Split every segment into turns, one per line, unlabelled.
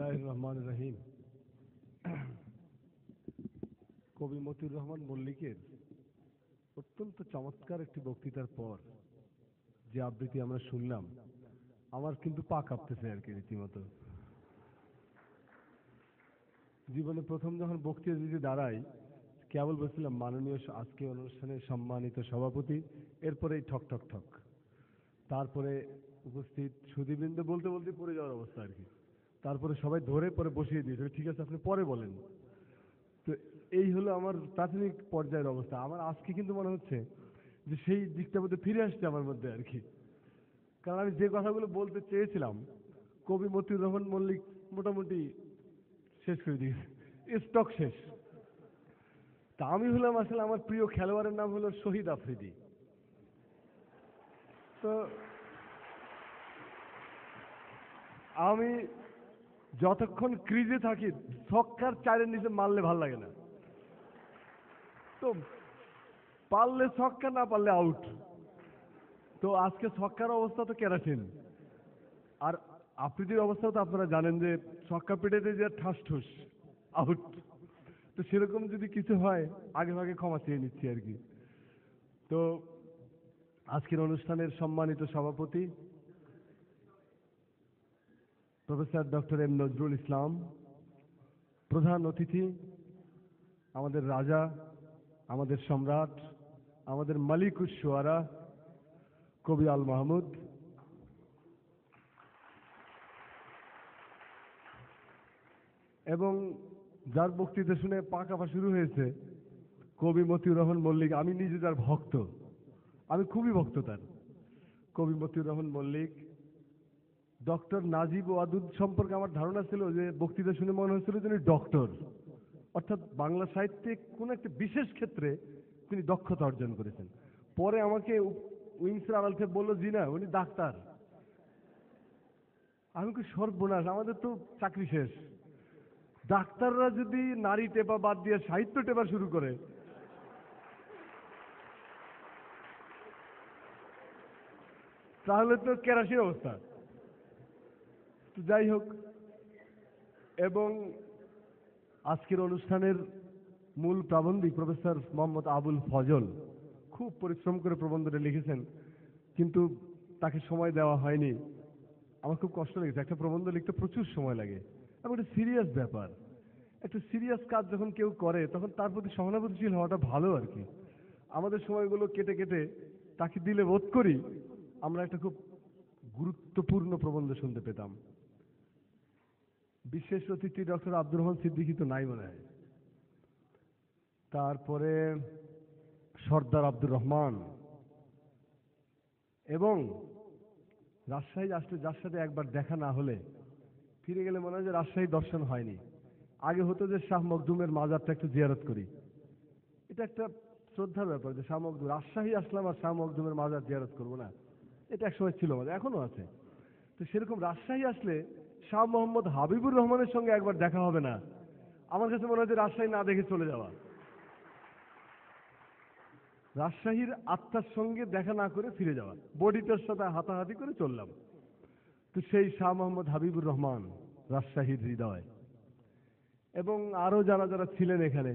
বিসমিল্লাহির রহমানির রহিম। কবি মতিউর রহমান মল্লিকের অত্যন্ত চমৎকার একটি বক্তৃতার পর যে আবৃত্তি আমরা শুনলাম, আমার কিন্তু পা কাঁপতেছে আর কি রীতিমতো। জীবনে প্রথম যখন বক্তৃতা দিতে দাঁড়াই, কেবল বলছিলাম মাননীয় আজকে অনুষ্ঠানের সম্মানিত সভাপতি, এরপরে ঠক ঠক ঠক, তারপরে উপস্থিত সুধীবৃন্দ বলতে বলতে পড়ে যাওয়ার অবস্থা আর কি। তারপরে সবাই ধরে পরে বসিয়ে দিয়েছে, ঠিক আছে আপনি পরে বলেন। তো এই হলো আমার প্রাথমিক পর্যায়ের অবস্থা। আমার আজকে কিন্তু মনে হচ্ছে যে সেই দিকটার মধ্যে ফিরে আসছে আমার মধ্যে আর কি। কারণ আমি যে কথাগুলো বলতে চেয়েছিলাম, কবি মতিউর রহমান মল্লিক মোটামুটি শেষ করে দিয়েছে, স্টক শেষ। তা আমি হলাম আসলে, আমার প্রিয় খেলোয়াড়ের নাম হলো শহীদ আফ্রিদি। তো আমি যতক্ষণ ক্রিজে থাকি, ছক্কার চারের নিচে মারলে ভাল লাগে না। তো পারলে ছক্কা, না পারলে আউট। তো আজকে ছক্কার অবস্থা তো কেরাসিন, আর আফ্রিদির অবস্থাও তো আপনারা জানেন যে ছক্কা পেটেতে যে ঠাস ঠুস আউট। তো সেরকম যদি কিছু হয় আগে ভাগে ক্ষমা চেয়ে নিচ্ছি আর কি। তো আজকের অনুষ্ঠানের সম্মানিত সভাপতি professor doctor M Nazrul Islam, প্রধান অতিথি আমাদের রাজা, আমাদের সম্রাট, আমাদের মালিকুশ শুআরা কবি আল মাহমুদ, এবং যার বক্তৃতা শুনে পা কাঁপা শুরু হয়েছে কবি মতিউর রহমান মল্লিক। আমি নিজে তার ভক্ত, আমি খুবই ভক্ত তার। কবি মতিউর রহমান মল্লিক, ডক্টর নাজিব ওয়াদুদ সম্পর্কে আমার ধারণা ছিল যে বক্তৃতা শুনে মনে হচ্ছিল তিনি ডক্টর, অর্থাৎ বাংলা সাহিত্যে কোন একটা বিশেষ ক্ষেত্রে তিনি দক্ষতা অর্জন করেছেন। পরে আমাকে উইংসের আড়াল থেকে বললো, জি না, উনি ডাক্তার। আমি কি সর্বনাশ, আমাদের তো চাকরি শেষ। ডাক্তাররা যদি নারী টেপা বাদ দিয়ে সাহিত্য টেপা শুরু করে, তাহলে তো কেরাসিন অবস্থা। তো যাই হোক, এবং আজকের অনুষ্ঠানের মূল প্রাবন্ধিক প্রফেসর মোহাম্মদ আবুল ফজল খুব পরিশ্রম করে প্রবন্ধটা লিখেছেন, কিন্তু তাকে সময় দেওয়া হয়নি। আমার খুব কষ্ট লেগেছে, একটা প্রবন্ধ লিখতে প্রচুর সময় লাগে এবং একটা সিরিয়াস ব্যাপার। একটা সিরিয়াস কাজ যখন কেউ করে তখন তার প্রতি সহানুভূতিশীল হওয়াটা ভালো আর কি। আমাদের সময়গুলো কেটে কেটে তাকে দিলে বোধ করি আমরা একটা খুব গুরুত্বপূর্ণ প্রবন্ধ শুনতে পেতাম। বিশেষ অতিথি ডক্টর আব্দুর রহমান সিদ্দিকী তো নাই মনে হয়, তারপরে সর্দার আব্দুর রহমান, এবং রাজশাহী আসলে যার সাথে একবার দেখা না হলে ফিরে গেলে মনে হয় যে রাজশাহী দর্শন হয়নি। আগে হতো যে শাহ মখদুমের মাজারটা একটু জিয়ারত করি, এটা একটা শ্রদ্ধার ব্যাপার যে শাহ মখদুম, রাজশাহী আসলাম আর শাহ মখদুমের মাজার জিয়ারত করবো না, এটা একসময় ছিল, মানে এখনো আছে। তো সেরকম রাজশাহী আসলে শাহ মোহাম্মদ হাবিবুর রহমানের সঙ্গে একবার দেখা হবে না, আমার কাছে মনে হয় যে রাজশাহী না দেখে চলে যাওয়া। রাজশাহীর আত্মার সঙ্গে দেখা না করে ফিরে যাওয়া, বডিটার সাথে হাতাহাতি করে চললাম। তো সেই শাহ মোহাম্মদ হাবিবুর রহমান রাজশাহীর হৃদয়, এবং আরো যারা যারা ছিলেন এখানে,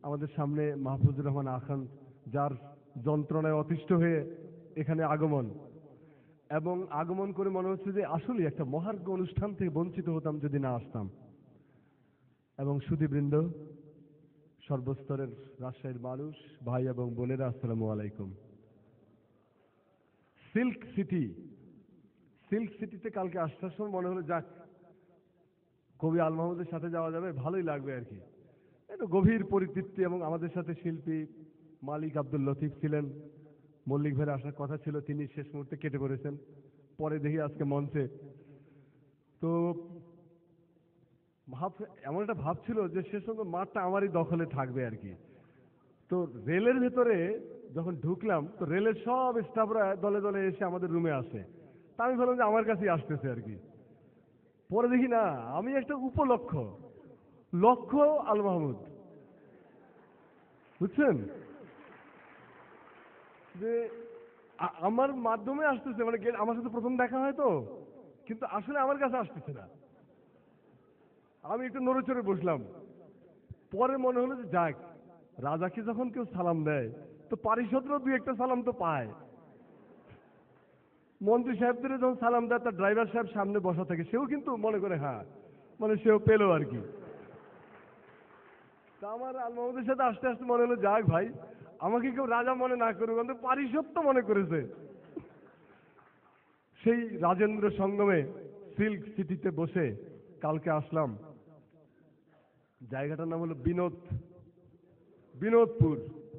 আমাদের সামনে মাহফুজুর রহমান আখান, যার যন্ত্রণায় অতিষ্ঠ হয়ে এখানে আগমন, এবং আগমন করে মনে হচ্ছে যে আসলে একটা মহার্ঘ অনুষ্ঠান থেকে বঞ্চিত হতাম যদি না আসতাম। এবং সুধীবৃন্দ, সর্বস্তরের রাজশাহীর মানুষ, ভাই এবং বোনেরা, আসসালামু আলাইকুম। সিল্ক সিটি, সিল্ক সিটিতে কালকে আসার সময় মনে হলো যাক কবি আল মাহমুদের সাথে যাওয়া যাবে, ভালোই লাগবে আর কি। একটু গভীর পরিতৃপ্তি, এবং আমাদের সাথে শিল্পী মালিক আব্দুল লতিফ ছিলেন। মল্লিক ভাইয়ের আসার কথা ছিল, তিনি শেষ মুহূর্তে কেটে পড়েছেন। পরে দেখি আজকে মঞ্চে। তো এমন একটা ভাব ছিল যে শেষ পর্যন্ত মাঠটা আমারই দখলে থাকবে আর কি। তো রেলের ভেতরে যখন ঢুকলাম, তো রেলের সব স্টাফরা দলে দলে এসে আমাদের রুমে আসে। তা আমি ভাবলাম যে আমার কাছেই আসতেছে আর কি। পরে দেখি না, আমি একটা উপলক্ষ, লক্ষ্য আল মাহমুদ, বুঝছেন যে আমার মাধ্যমে আসতেছে, মানে আমার সাথে প্রথম দেখা হয় তো, কিন্তু আসলে আমার কাছে আসতেছে না। আমি একটু নড়েচড়ে বসলাম। পরে মনে হলো যে যাক, রাজাকে যখন কেউ সালাম দেয় তো পারিষদরাও দুই একটা সালাম তো পায়। মন্ত্রী সাহেবদের যখন সালাম দেয় তার ড্রাইভার সাহেব সামনে বসা থাকে, সেও কিন্তু মনে করে হ্যাঁ, মানে সেও পেলো আর কি। তা আমার আল মাহমুদের সাথে আস্তে আস্তে মনে হলো যাক ভাই, আমাকে কেউ রাজা মনে না করুক, অন্তত পারিষদ তো মনে করেছে। সেই রাজেন্দ্র সঙ্গমে সিল্ক সিটিতে বসে কালকে আসলাম। জায়গাটার নাম হলো বিনোদপুর।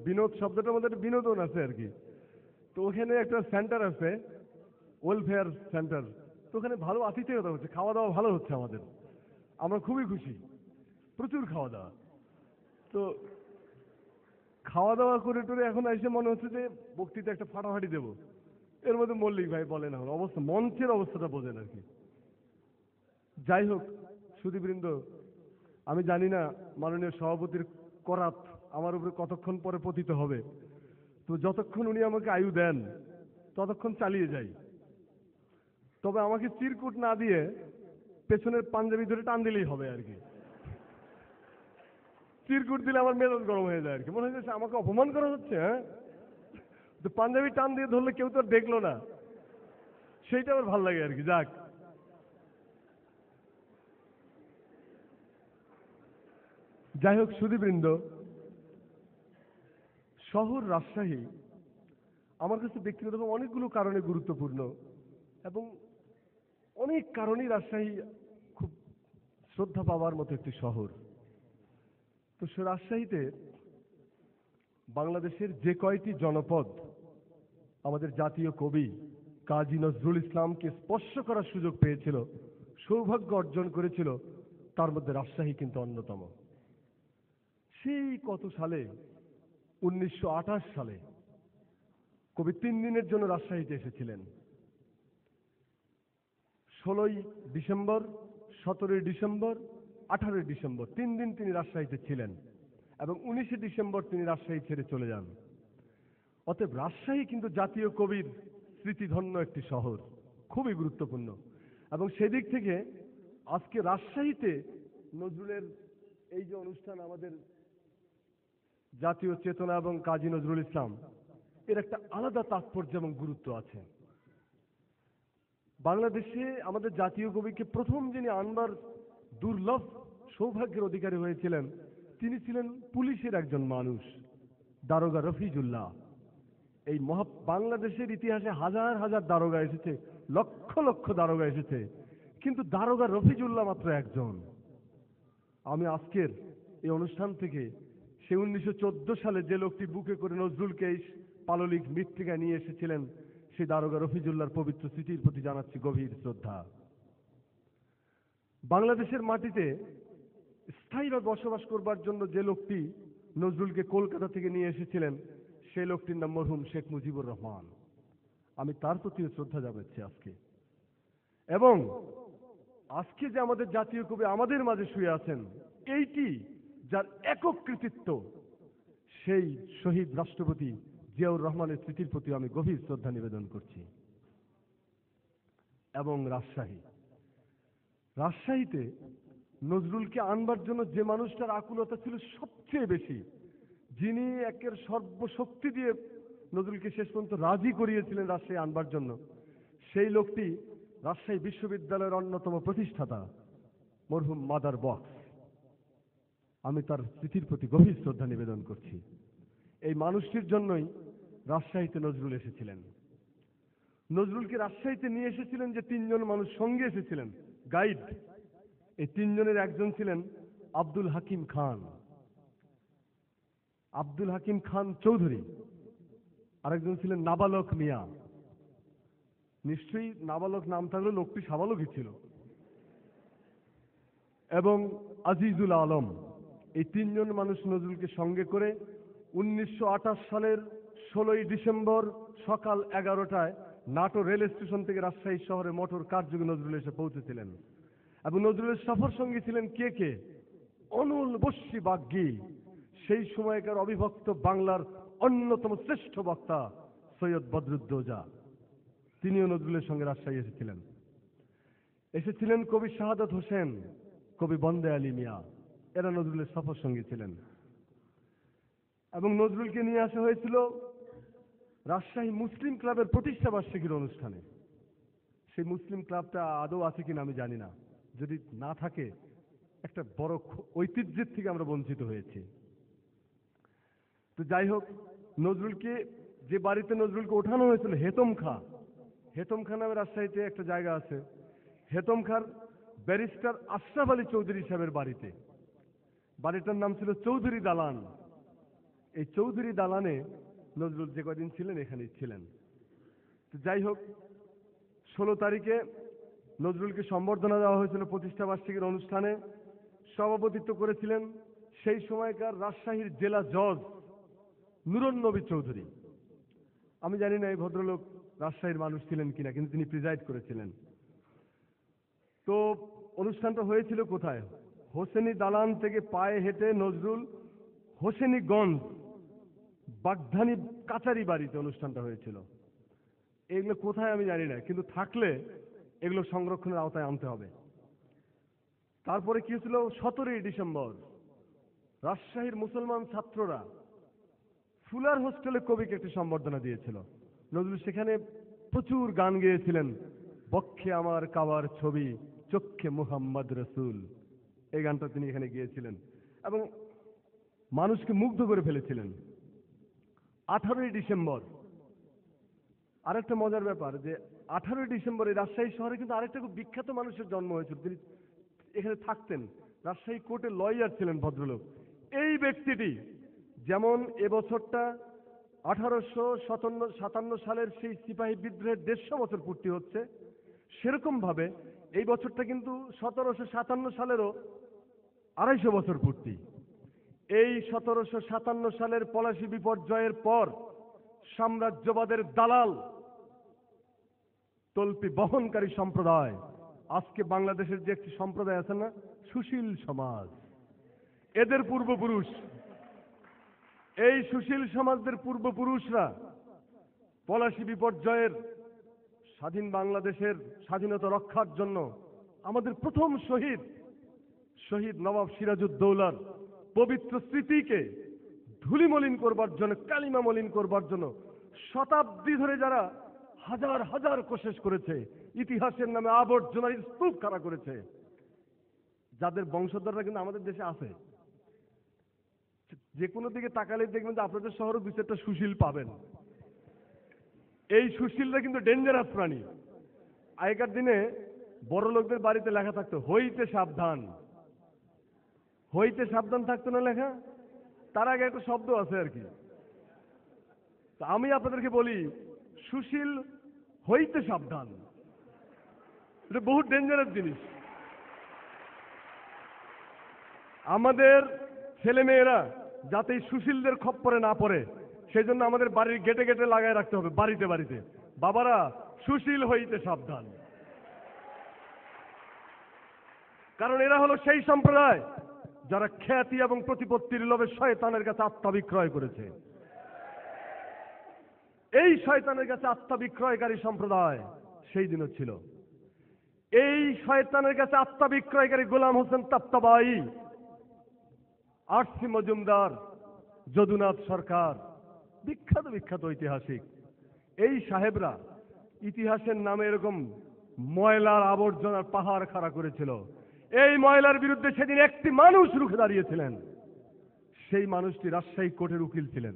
বিনোদ শব্দটার মধ্যে একটা বিনোদন আছে আর কি। তো ওখানে একটা সেন্টার আছে, ওয়েলফেয়ার সেন্টার। তো ওখানে ভালো আতিথেয়তা হচ্ছে, খাওয়া দাওয়া ভালো হচ্ছে আমাদের। আমরা খুবই খুশি, প্রচুর খাওয়া দাওয়া। তো খাওয়া দাওয়া করে টরে এখন এসে মনে হচ্ছে যে বক্তৃতা একটা ফাটাফাটি দেবো। এর মধ্যে মল্লিক ভাই বলেন এখন অবস্থা, মঞ্চের অবস্থাটা বোঝেন আর কি। যাই হোক সুধীবৃন্দ, আমি জানি না মাননীয় সভাপতির করাত আমার উপরে কতক্ষণ পরে পতিত হবে। তো যতক্ষণ উনি আমাকে আয়ু দেন ততক্ষণ চালিয়ে যাই। তবে আমাকে চিরকুট না দিয়ে পেছনের পাঞ্জাবি ধরে টান দিলেই হবে আর কি। চিরকুট দিলে আমার মেজাজ গরম হয়ে যায় আর কি, মনে হচ্ছে আমাকে অপমান করা হচ্ছে। হ্যাঁ, তো পাঞ্জাবি টান দিয়ে ধরলে কেউ তো আর দেখলো না, সেইটা আমার ভালো লাগে আর কি। যাক, যাই হোক সুধীবৃন্দ, শহর রাজশাহী আমার কাছে ব্যক্তিগতভাবে অনেকগুলো কারণে গুরুত্বপূর্ণ, এবং অনেক কারণেই রাজশাহী খুব শ্রদ্ধা পাওয়ার মতো একটি শহর। তো সে রাজশাহীতে বাংলাদেশের যে কয়টি জনপদ আমাদের জাতীয় কবি কাজী নজরুল ইসলামকে স্পর্শ করার সুযোগ পেয়েছিল, সৌভাগ্য অর্জন করেছিল, তার মধ্যে রাজশাহী কিন্তু অন্যতম। সেই কত সালে, 1928 সালে কবি 3 দিনের জন্য রাজশাহীতে এসেছিলেন। 16ই ডিসেম্বর, 17ই ডিসেম্বর, 18ই ডিসেম্বর 3 দিন তিনি রাজশাহীতে ছিলেন, এবং 19শে ডিসেম্বর তিনি রাজশাহী ছেড়ে চলে যান। অতএব রাজশাহী কিন্তু জাতীয় কবির স্মৃতিধন্য একটি শহর, খুবই গুরুত্বপূর্ণ। এবং সেদিক থেকে আজকে রাজশাহীতে নজরুলের এই যে অনুষ্ঠান, আমাদের জাতীয় চেতনা এবং কাজী নজরুল ইসলাম, এর একটা আলাদা তাৎপর্য এবং গুরুত্ব আছে। বাংলাদেশে আমাদের জাতীয় কবিকে প্রথম যিনি আনবার দুর্লভ সৌভাগ্যের অধিকারী হয়েছিলেন, তিনি ছিলেন পুলিশের একজন মানুষ, দারোগা রফিজুল্লাহ। এই বাংলাদেশের ইতিহাসে হাজার হাজার দারোগা এসেছে, লক্ষ লক্ষ দারোগা এসেছে, কিন্তু দারোগা রফিজুল্লাহ মাত্র একজন। আমি আজকের এই অনুষ্ঠান থেকে সে 1914 সালে যে লোকটি বুকে করে নজরুলকে এই পাললিক মৃত্তিকায় নিয়ে এসেছিলেন, সেই দারোগা রফিজুল্লাহর পবিত্র স্মৃতির প্রতি জানাচ্ছি গভীর শ্রদ্ধা। বাংলাদেশের মাটিতে স্থায়ীভাবে বসবাস করবার জন্য যে লোকটি নজরুলকে কলকাতা থেকে নিয়ে এসেছিলেন, সেই লোকটির নাম মরহুম শেখ মুজিবুর রহমান। আমি তার প্রতি শ্রদ্ধা জানাচ্ছি আজকে। এবং আজকে যে আমাদের জাতীয় কবি আমাদের মাঝে শুয়ে আছেন, এইটি যার একক কৃতিত্ব, সেই শহীদ রাষ্ট্রপতি জিয়াউর রহমানের স্মৃতির প্রতি আমি গভীর শ্রদ্ধা নিবেদন করছি। এবং রাজশাহীতে নজরুলকে আনবার জন্য যে মানুষটার আকুলতা ছিল সবচেয়ে বেশি, যিনি একের সর্বশক্তি দিয়ে নজরুলকে শেষ পর্যন্ত রাজি করিয়েছিলেন রাজশাহী আনবার জন্য, সেই লোকটি রাজশাহী বিশ্ববিদ্যালয়ের অন্যতম প্রতিষ্ঠাতা মরহুম মাদার বক্স। আমি তার স্মৃতির প্রতি গভীর শ্রদ্ধা নিবেদন করছি। এই মানুষটির জন্যই রাজশাহীতে নজরুল এসেছিলেন। নজরুলকে রাজশাহীতে নিয়ে এসেছিলেন যে 3 জন মানুষ সঙ্গে এসেছিলেন, গাইড। এই 3 জনের একজন ছিলেন আব্দুল হাকিম খান, আব্দুল হাকিম খান চৌধুরী। আরেকজন ছিলেন নাবালক মিয়া। নিশ্চয়ই নাবালক নাম থাকলে লোকটি সাবালকই ছিল। এবং আজিজুল আলম। এই 3 জন মানুষ নজরুলকে সঙ্গে করে 1928 সালের 16ই ডিসেম্বর সকাল 11টায় নাটোর রেল স্টেশন থেকে রাজশাহী শহরে মোটর কারযোগে নজরুল এসে পৌঁছেছিলেন। এবং নজরুলের সফর সঙ্গী ছিলেন কে? অনুল বস্যী বাগ্গী, সেই সময়কার অবিভক্ত বাংলার অন্যতম শ্রেষ্ঠ বক্তা সৈয়দ বদরুদ্দোজা। তিনিও নজরুলের সঙ্গে রাজশাহী এসেছিলেন কবি শাহাদাত হোসেন, কবি বন্দে আলী মিয়া, এরা নজরুলের সফর সঙ্গী ছিলেন। এবং নজরুলকে নিয়ে আসা হয়েছিল রাজশাহী মুসলিম ক্লাবের প্রতিষ্ঠা বার্ষিকীর অনুষ্ঠানে। সেই মুসলিম ক্লাবটা আদৌ আছে কিনা আমি জানি না, যদি না থাকে একটা বড় ঐতিহ্যের থেকে আমরা বঞ্চিত হয়েছি। তো যাই হোক, নজরুলকে যে বাড়িতে নজরুলকে ওঠানো হয়েছিল হেতম খা নামে রাজশাহীতে একটা জায়গা আছে, হেতম খার ব্যারিস্টার আশরাফ আলী চৌধুরী সাহেবের বাড়িতে। বাড়িটার নাম ছিল চৌধুরী দালান। এই চৌধুরী দালানে নজরুল যে কদিন ছিলেন এখানেই ছিলেন। তো যাই হোক, 16 তারিখে নজরুলকে সম্বর্ধনা দেওয়া হয়েছিল প্রতিষ্ঠা বার্ষিকীর অনুষ্ঠানে। সভাপতিত্ব করেছিলেন সেই সময়কার রাজশাহীর জেলা জজ নুরুন নবী চৌধুরী। আমি জানি না এই ভদ্রলোক রাজশাহীর মানুষ ছিলেন কিনা, কিন্তু তিনি প্রিজাইড করেছিলেন। তো অনুষ্ঠানটা হয়েছিল কোথায়? হোসেনি দালান থেকে পায়ে হেঁটে নজরুল হোসেনিগঞ্জ বাগধানী কাচারি বাড়িতে অনুষ্ঠানটা হয়েছিল। এগুলো কোথায় আমি জানি না, কিন্তু থাকলে এগুলো সংরক্ষণের আওতায় আনতে হবে। তারপরে কি হয়েছিল? 17ই ডিসেম্বর রাজশাহীর মুসলমান ছাত্ররা ফুলার হোস্টেলে কবিকে একটি সম্বর্ধনা দিয়েছিল। নজরুল সেখানে প্রচুর গান গেয়েছিলেন। বক্ষে আমার কাবার ছবি, চক্ষে মুহাম্মদ রসুল, এই গানটা তিনি এখানে গিয়েছিলেন এবং মানুষকে মুগ্ধ করে ফেলেছিলেন। 18ই ডিসেম্বর আরেকটা মজার ব্যাপার, যে 18ই ডিসেম্বর এই রাজশাহী শহরে কিন্তু আরেকটা খুব বিখ্যাত মানুষের জন্ম হয়েছিল। তিনি এখানে থাকতেন, রাজশাহী কোর্টে লয়ার ছিলেন ভদ্রলোক। এই ব্যক্তিটি যেমন এবছরটা 1857 সালের সেই সিপাহী বিদ্রোহের 150 বছর পূর্তি হচ্ছে, সেরকম ভাবে এই বছরটা কিন্তু 1757 সালেরও 250 বছর পূর্তি। এই 1757 সালের পলাশী বিপর্যয়ের পর সাম্রাজ্যবাদের দালাল তল্পি বহনকারী সম্প্রদায়, আজকে বাংলাদেশের যে একটি সম্প্রদায় আছে না, সুশীল সমাজ, এদের পূর্বপুরুষ, এই সুশীল সমাজদের পূর্বপুরুষরা পলাশী বিপর্যয়ের স্বাধীন বাংলাদেশের স্বাধীনতা রক্ষার জন্য আমাদের প্রথম শহীদ নবাব সিরাজউদ্দৌলার পবিত্র স্মৃতিকে ধুলিমলিন করবার জন্য, কালিমা মলিন করবার জন্য শতাব্দী ধরে যারা হাজার হাজার কোশেশ করেছে, ইতিহাসের নামে আবর্জনার স্তূপ খাড়া করেছে, যাদের বংশধররা কিন্তু আমাদের দেশে আছে। যে কোনো দিকে তাকালে দেখবেন যে আপনাদের শহরে 2-4টা সুশীল পাবেন। এই সুশীলরা কিন্তু ডেঞ্জারাস প্রাণী। আগেকার দিনে বড় লোকদের বাড়িতে লেখা থাকতো হইতে সাবধান, হইতে সাবধান থাকতো না লেখা, তার আগে একটা শব্দ আছে আর কি। তো আমি আপনাদেরকে বলি, সুশীল হইতে সাবধান, এটা বহু ডেঞ্জারাস জিনিস। আমাদের ছেলে মেয়েরা যাতে এই সুশীলদের খপ্পরে না পড়ে, সেই জন্য আমাদের বাড়ির গেটে গেটে লাগায় রাখতে হবে, বাড়িতে বাড়িতে, বাবারা সুশীল হইতে সাবধান। কারণ এরা হলো সেই সম্প্রদায় যারা খ্যাতি এবং প্রতিপত্তির লোভে শয়তানের কাছে আত্মা বিক্রয় করেছে। এই শয়তানের কাছে আত্মা বিক্রয়কারী সম্প্রদায় সেই দিনও ছিল। এই শয়তানের কাছে আত্মা বিক্রয়কারী গোলাম হোসেন তাত্তাবাই, আরসি মজুমদার, যদুনাথ সরকার, বিখ্যাত বিখ্যাত ঐতিহাসিক, এই সাহেবরা ইতিহাসের নামে এরকম ময়লার আবর্জনার পাহাড় খাড়া করেছিল। এই ময়লার বিরুদ্ধে সেদিন একটি মানুষ রুখে দাঁড়িয়েছিলেন, সেই মানুষটি রাজশাহী কোর্টের উকিল ছিলেন।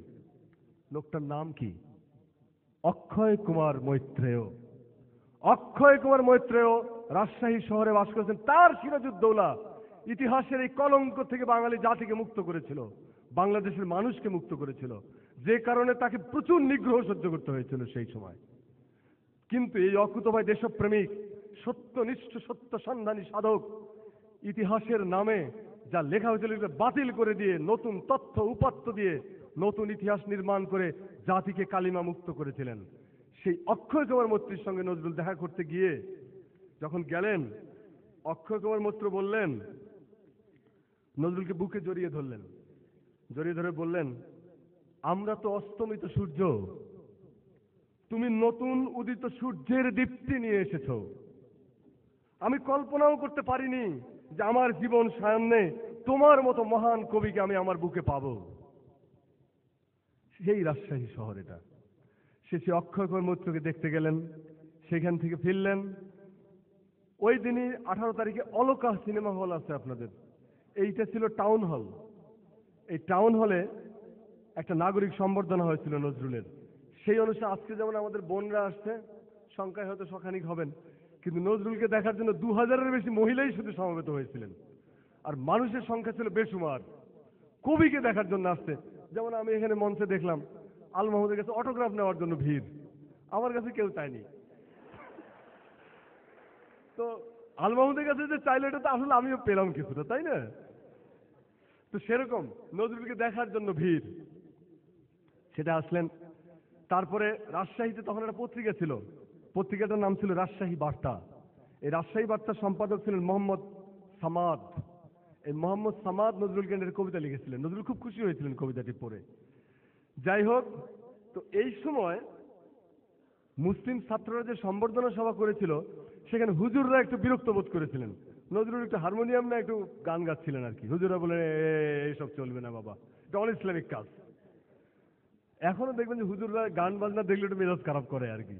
লোকটার নাম কি? অক্ষয় কুমার মৈত্রেয়। অক্ষয় কুমার মৈত্রেয় রাজশাহী শহরে বাস করেছেন। তার সিরাজউদ্দৌলা ইতিহাসের এই কলঙ্ক থেকে বাঙালি জাতিকে মুক্ত করেছিল, বাংলাদেশের মানুষকে মুক্ত করেছিল, যে কারণে তাকে প্রচুর নিগ্রহ সহ্য করতে হয়েছিল সেই সময়। কিন্তু এই অকুতোভয় দেশপ্রেমিক, সত্যনিষ্ঠ সত্য সন্ধানী সাধক ইতিহাসের নামে যা লেখা হয়েছিল বাতিল করে দিয়ে নতুন তথ্য উপাত্ত দিয়ে নতুন ইতিহাস নির্মাণ করে জাতিকে কালিমা মুক্ত করেছিলেন। সেই অক্ষয় কুমার মৈত্রের সঙ্গে নজরুল দেখা করতে গিয়ে যখন গেলেন, অক্ষয় কুমার মৈত্র বললেন, নজরুলকে বুকে জড়িয়ে ধরলেন, জড়িয়ে ধরে বললেন, আমরা তো অস্তমিত সূর্য, তুমি নতুন উদিত সূর্যের দীপ্তি নিয়ে এসেছো। আমি কল্পনাও করতে পারিনি যে আমার জীবন সামনে তোমার মতো মহান কবিকে আমি আমার বুকে পাবো। সেই রাজশাহী শহর এটা। সে অক্ষয় মৈত্রকে দেখতে গেলেন, সেখান থেকে ফিরলেন। ওই দিনই 18 তারিখে অলকা সিনেমা হল আছে আপনাদের, এইটা ছিল টাউন হল। এই টাউন হলে একটা নাগরিক সম্বর্ধনা হয়েছিল নজরুলের। সেই অনুসারে আজকে যেমন আমাদের বোনরা আসছে, সংখ্যায় হয়তো শখানিক হবেন, কিন্তু নজরুলকে দেখার জন্য 2000-এর বেশি মহিলাই শুধু সমবেত হয়েছিলেন। আর মানুষের সংখ্যা ছিল বেসুমার, কবিকে দেখার জন্য আসছে। যেমন আমি এখানে মঞ্চে দেখলাম আল মাহমুদের কাছে অটোগ্রাফ নেওয়ার জন্য ভিড়, আমার কাছে কেউ চায়নি। তো আল মাহমুদের কাছে যে চাইলো এটা তো আসলে আমিও পেলাম কিছুটা, তাই না? তো সেরকম নজরুলকে দেখার জন্য ভিড়, সেটা আসলেন। তারপরে রাজশাহীতে তখন একটা পত্রিকা ছিল, পত্রিকাটার নাম ছিল রাজশাহী বার্তা। এই রাজশাহী বার্তার সম্পাদক ছিলেন মোহাম্মদ সামাদ। এই মোহাম্মদ সামাদ নজরুল কেন্দ্রের কবিতা লিখেছিলেন। নজরুল খুব খুশি হয়েছিলেন কবিতাটি পড়ে। যাই হোক, তো এই সময় মুসলিম ছাত্ররা যে সম্বর্ধনা সভা করেছিল, সেখানে হুজুররা একটু বিরক্ত বোধ করেছিলেন। নজরুল একটু হারমোনিয়াম না একটু গান গাচ্ছিলেন আর কি। হুজুররা বলে এইসব চলবে না বাবা, এটা অন ইসলামিক কাজ। এখনো দেখবেন যে হুজুররা গান বাজনা দেখলে একটু মেজাজ খারাপ করে আর কি।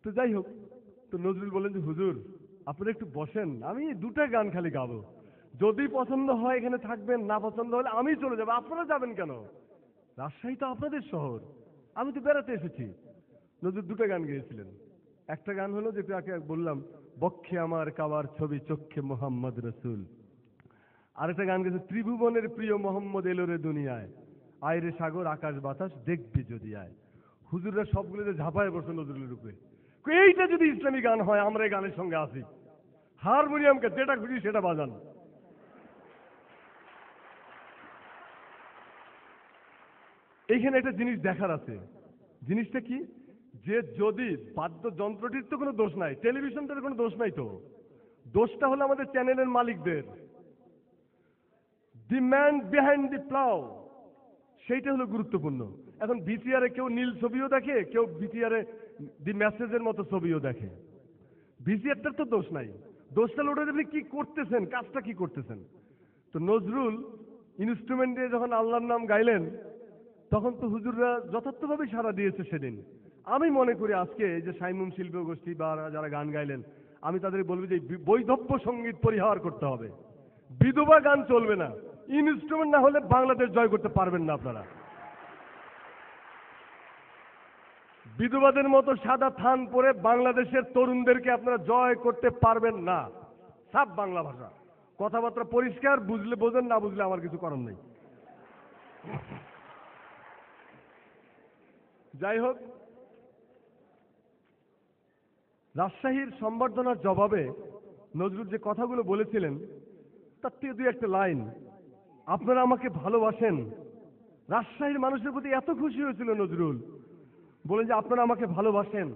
তো যাই হোক, তো নজরুল বলেন যে হুজুর আপনারা একটু বসেন, আমি দুটা গান খালি গাবো, যদি পছন্দ হয় এখানে থাকবেন, না পছন্দ হলে আমি চলে যাবো, আপনারা যাবেন কেন? রাজশাহী তো আপনাদের শহর, আমি তো বেড়াতে এসেছি। নজরুল দুটো গান গেয়েছিলেন। একটা গান হলো যেটা আগে বললাম, বক্ষে আমার কাবার ছবি চক্ষে মোহাম্মদ রসুল। আরেকটা গান গেছে, ত্রিভুবনের প্রিয় মোহাম্মদ এলোরে দুনিয়ায়, আয়রে সাগর আকাশ বাতাস দেখবি যদি আয়। হুজুররা সবগুলোতে ঝাঁপায় বসে নজরুলের উপরে, এইটা যদি ইসলামী গান হয় আমরা এই গানের সঙ্গে আসি, হারমোনিয়ামকে যেটা খুশি সেটা বাজান। এইখানে একটা জিনিস দেখার আছে। জিনিসটা কি, যে যদি বাদ্যযন্ত্রটির তো কোনো দোষ নাই, টেলিভিশনটার কোনো দোষ নাই, তো দোষটা হলো আমাদের চ্যানেলের মালিকদের। The man behind the plough, সেইটা হলো গুরুত্বপূর্ণ। এখন বিটিআরে কেউ নীল ছবিও দেখে, কেউ বিটিআরে দি মেসেজের মতো ছবিও দেখে। বিটিআরটার তো দোষ নাই, দোষটা লোটে আপনি কি করতেছেন, কাজটা কি করতেছেন। তো নজরুল ইনস্ট্রুমেন্ট দিয়ে যখন আল্লাহর নাম গাইলেন, তখন তো হুজুররা যথার্থভাবে সাড়া দিয়েছে সেদিন। আমি মনে করি আজকে এই যে সাইমুম শিল্প গোষ্ঠী বা যারা গান গাইলেন, আমি তাদের বলবো যে বৈধব্য সঙ্গীত পরিহার করতে হবে, বিধবা গান চলবে না। ইনস্ট্রুমেন্ট না হলে বাংলাদেশ জয় করতে পারবেন না আপনারা। বিধবাদের মতো সাদা থান পরে বাংলাদেশের তরুণদেরকে আপনারা জয় করতে পারবেন না। সাফ বাংলা ভাষা, কথাবার্তা পরিষ্কার, বুঝলে বোঝেন, না বুঝলে আমার কিছু করার নেই। যাই হোক, রাজশাহীর সম্বর্ধনার জবাবে নজরুল যে কথাগুলো বলেছিলেন, তার থেকে দুই একটা লাইন, আপনারা আমাকে ভালোবাসেন। রাজশাহীর মানুষের প্রতি এত খুশি হয়েছিল নজরুল, বলেন যে আপনারা আমাকে ভালোবাসেন,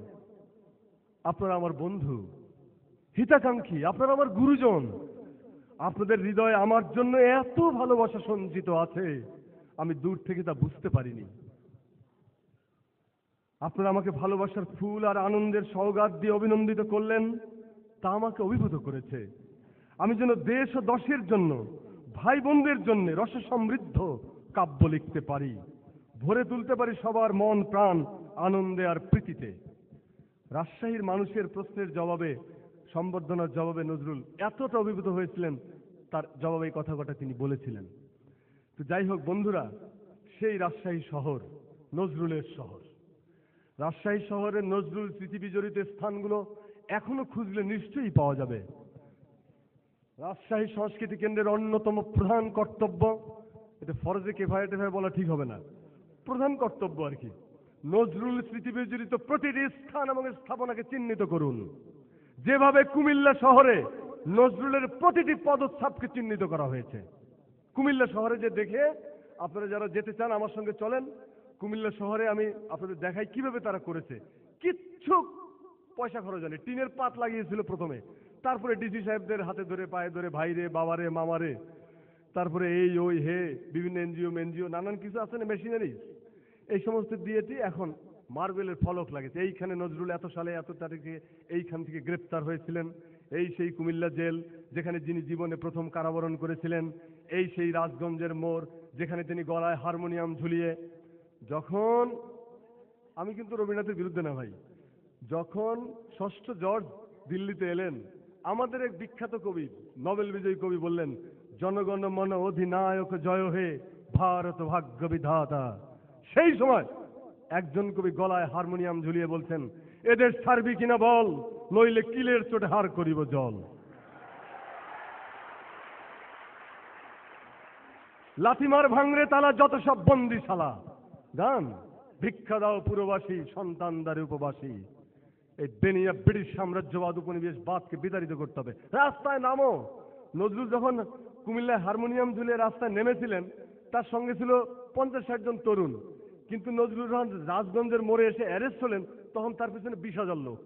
আপনারা আমার বন্ধু, হিতাকাঙ্ক্ষী, আপনারা আমার গুরুজন, আপনাদের হৃদয়ে আমার জন্য এত ভালোবাসা সঞ্চিত আছে, আমি দূর থেকে তা বুঝতে পারিনি। আপনারা আমাকে ভালোবাসার ফুল আর আনন্দের সওগাত দিয়ে অভিনন্দিত করলেন, তা আমাকে অভিভূত করেছে। আমি যেন দেশ ও দশের জন্য, ভাই বোনদের জন্য রস সমৃদ্ধ কাব্য লিখতে পারি, ভরে তুলতে পারি সবার মন প্রাণ আনন্দে আর প্রীতিতে। রাজশাহীর মানুষের প্রশ্নের জবাবে, সম্বর্ধনার জবাবে নজরুল এতটা অভিভূত হয়েছিলেন, তার জবাবে এই কথা তিনি বলেছিলেন। তো যাই হোক বন্ধুরা, সেই রাজশাহী শহর নজরুলের শহর। রাজশাহী শহরের নজরুল স্মৃতি বিজড়িত স্থানগুলো এখনো খুঁজলে নিশ্চয়ই পাওয়া যাবে। রাজশাহী সংস্কৃতি কেন্দ্রের অন্যতম প্রধান কর্তব্য, এটা ফরজে কেফায়া টেফায়া বলা ঠিক হবে না, প্রধান কর্তব্য আর কি, নজরুল স্মৃতি বিজড়িত প্রতিটি স্থান এবং স্থাপনাকে চিহ্নিত করুন। যেভাবে কুমিল্লা শহরে নজরুলের প্রতিটি পদচ্ছাপকে চিহ্নিত করা হয়েছে। কুমিল্লা শহরে যে দেখে, আপনারা যারা যেতে চান আমার সঙ্গে চলেন, কুমিল্লা শহরে আমি আপনাদের দেখাই কিভাবে তারা করেছে। কিচ্ছু পয়সা খরচ হয়নি, টিনের পাত লাগিয়েছিল প্রথমে, তারপরে ডিসি সাহেবদের হাতে ধরে পায়ে ধরে ভাইরে বাবারে মামারে, তারপরে এই ওই হে বিভিন্ন এনজিও নানান কিছু আছে না, মেশিনারিজ, এই সমস্ত দিয়েটি এখন মার্বেলের ফলক লাগেছে। এইখানে নজরুল এত সালে এত তারিখে এইখান থেকে গ্রেপ্তার হয়েছিলেন, এই সেই কুমিল্লা জেল যেখানে যিনি জীবনে প্রথম কারাবরণ করেছিলেন, এই সেই রাজগঞ্জের মোড় যেখানে তিনি গলায় হারমোনিয়াম ঝুলিয়ে, যখন, আমি কিন্তু রবীন্দ্রনাথের বিরুদ্ধে না ভাই, যখন ষষ্ঠ জর্জ দিল্লিতে এলেন, আমাদের এক বিখ্যাত কবি, নোবেল বিজয়ী কবি বললেন, জনগণ মন অধিনায়ক জয় হে ভারত ভাগ্য বিধাতা। সেই সময় একজন কবি গলায় হারমোনিয়াম ঝুলিয়ে বলছেন, এদের ছাড়বি কিনা বল, নইলে কিলের চোটে হার করিব জল। লাথিমার ভাঙরে তালা যত সব বন্দিশালা, গান ভিক্ষা দাও পুরবাসী সন্তানদারে উপবাসী। এই বেনিয়া ব্রিটিশ সাম্রাজ্যবাদ উপনিবেশবাদকে বিতাড়িত করতে হবে। রাস্তায় নামো। নজরুল যখন কুমিল্লায় হারমোনিয়াম ঝুলিয়ে রাস্তায় নেমেছিলেন, তার সঙ্গে ছিল 50-60 জন তরুণ, কিন্তু নজরুল যখন রাজগঞ্জের মোড়ে এসে অ্যারেস্ট হলেন, তখন তার পিছনে 20,000 লোক।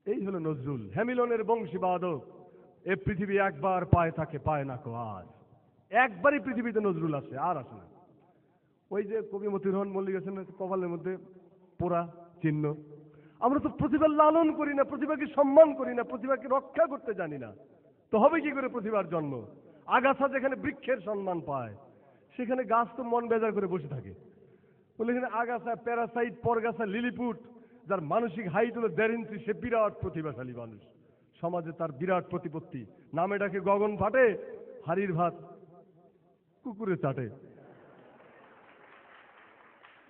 এই হলো নজরুল, হ্যামিলনের বংশীবাদক। এ পৃথিবী একবার পায় তাকে পায় না কো আর। একবারই পৃথিবীতে নজরুল আসে, আর আসে না। ওই যে কবি মতিউর রহমান মল্লিক আছেন, কপালের মধ্যে পোড়া চিহ্ন। আমরা তো প্রতিভা লালন করি না, প্রতিভাকে সম্মান করি না, প্রতিভাকে রক্ষা করতে জানি না, তো হবে কি করে প্রতিভার জন্ম? আগাছা যেখানে বৃক্ষের সম্মান পায়, সেখানে গাছ তো মন বেজার করে বসে থাকে। বলে এখানে আগাছা, প্যারাসাইট, পরগাছা, লিলিপুট, যার মানসিক হাইট হলো 1.5 ইঞ্চি, সে বিরাট প্রতিভাশালী মানুষ, সমাজে তার বিরাট প্রতিপত্তি, নামে ডাকে গগন ফাটে, হাড়ির ভাত কুকুরে চাটে।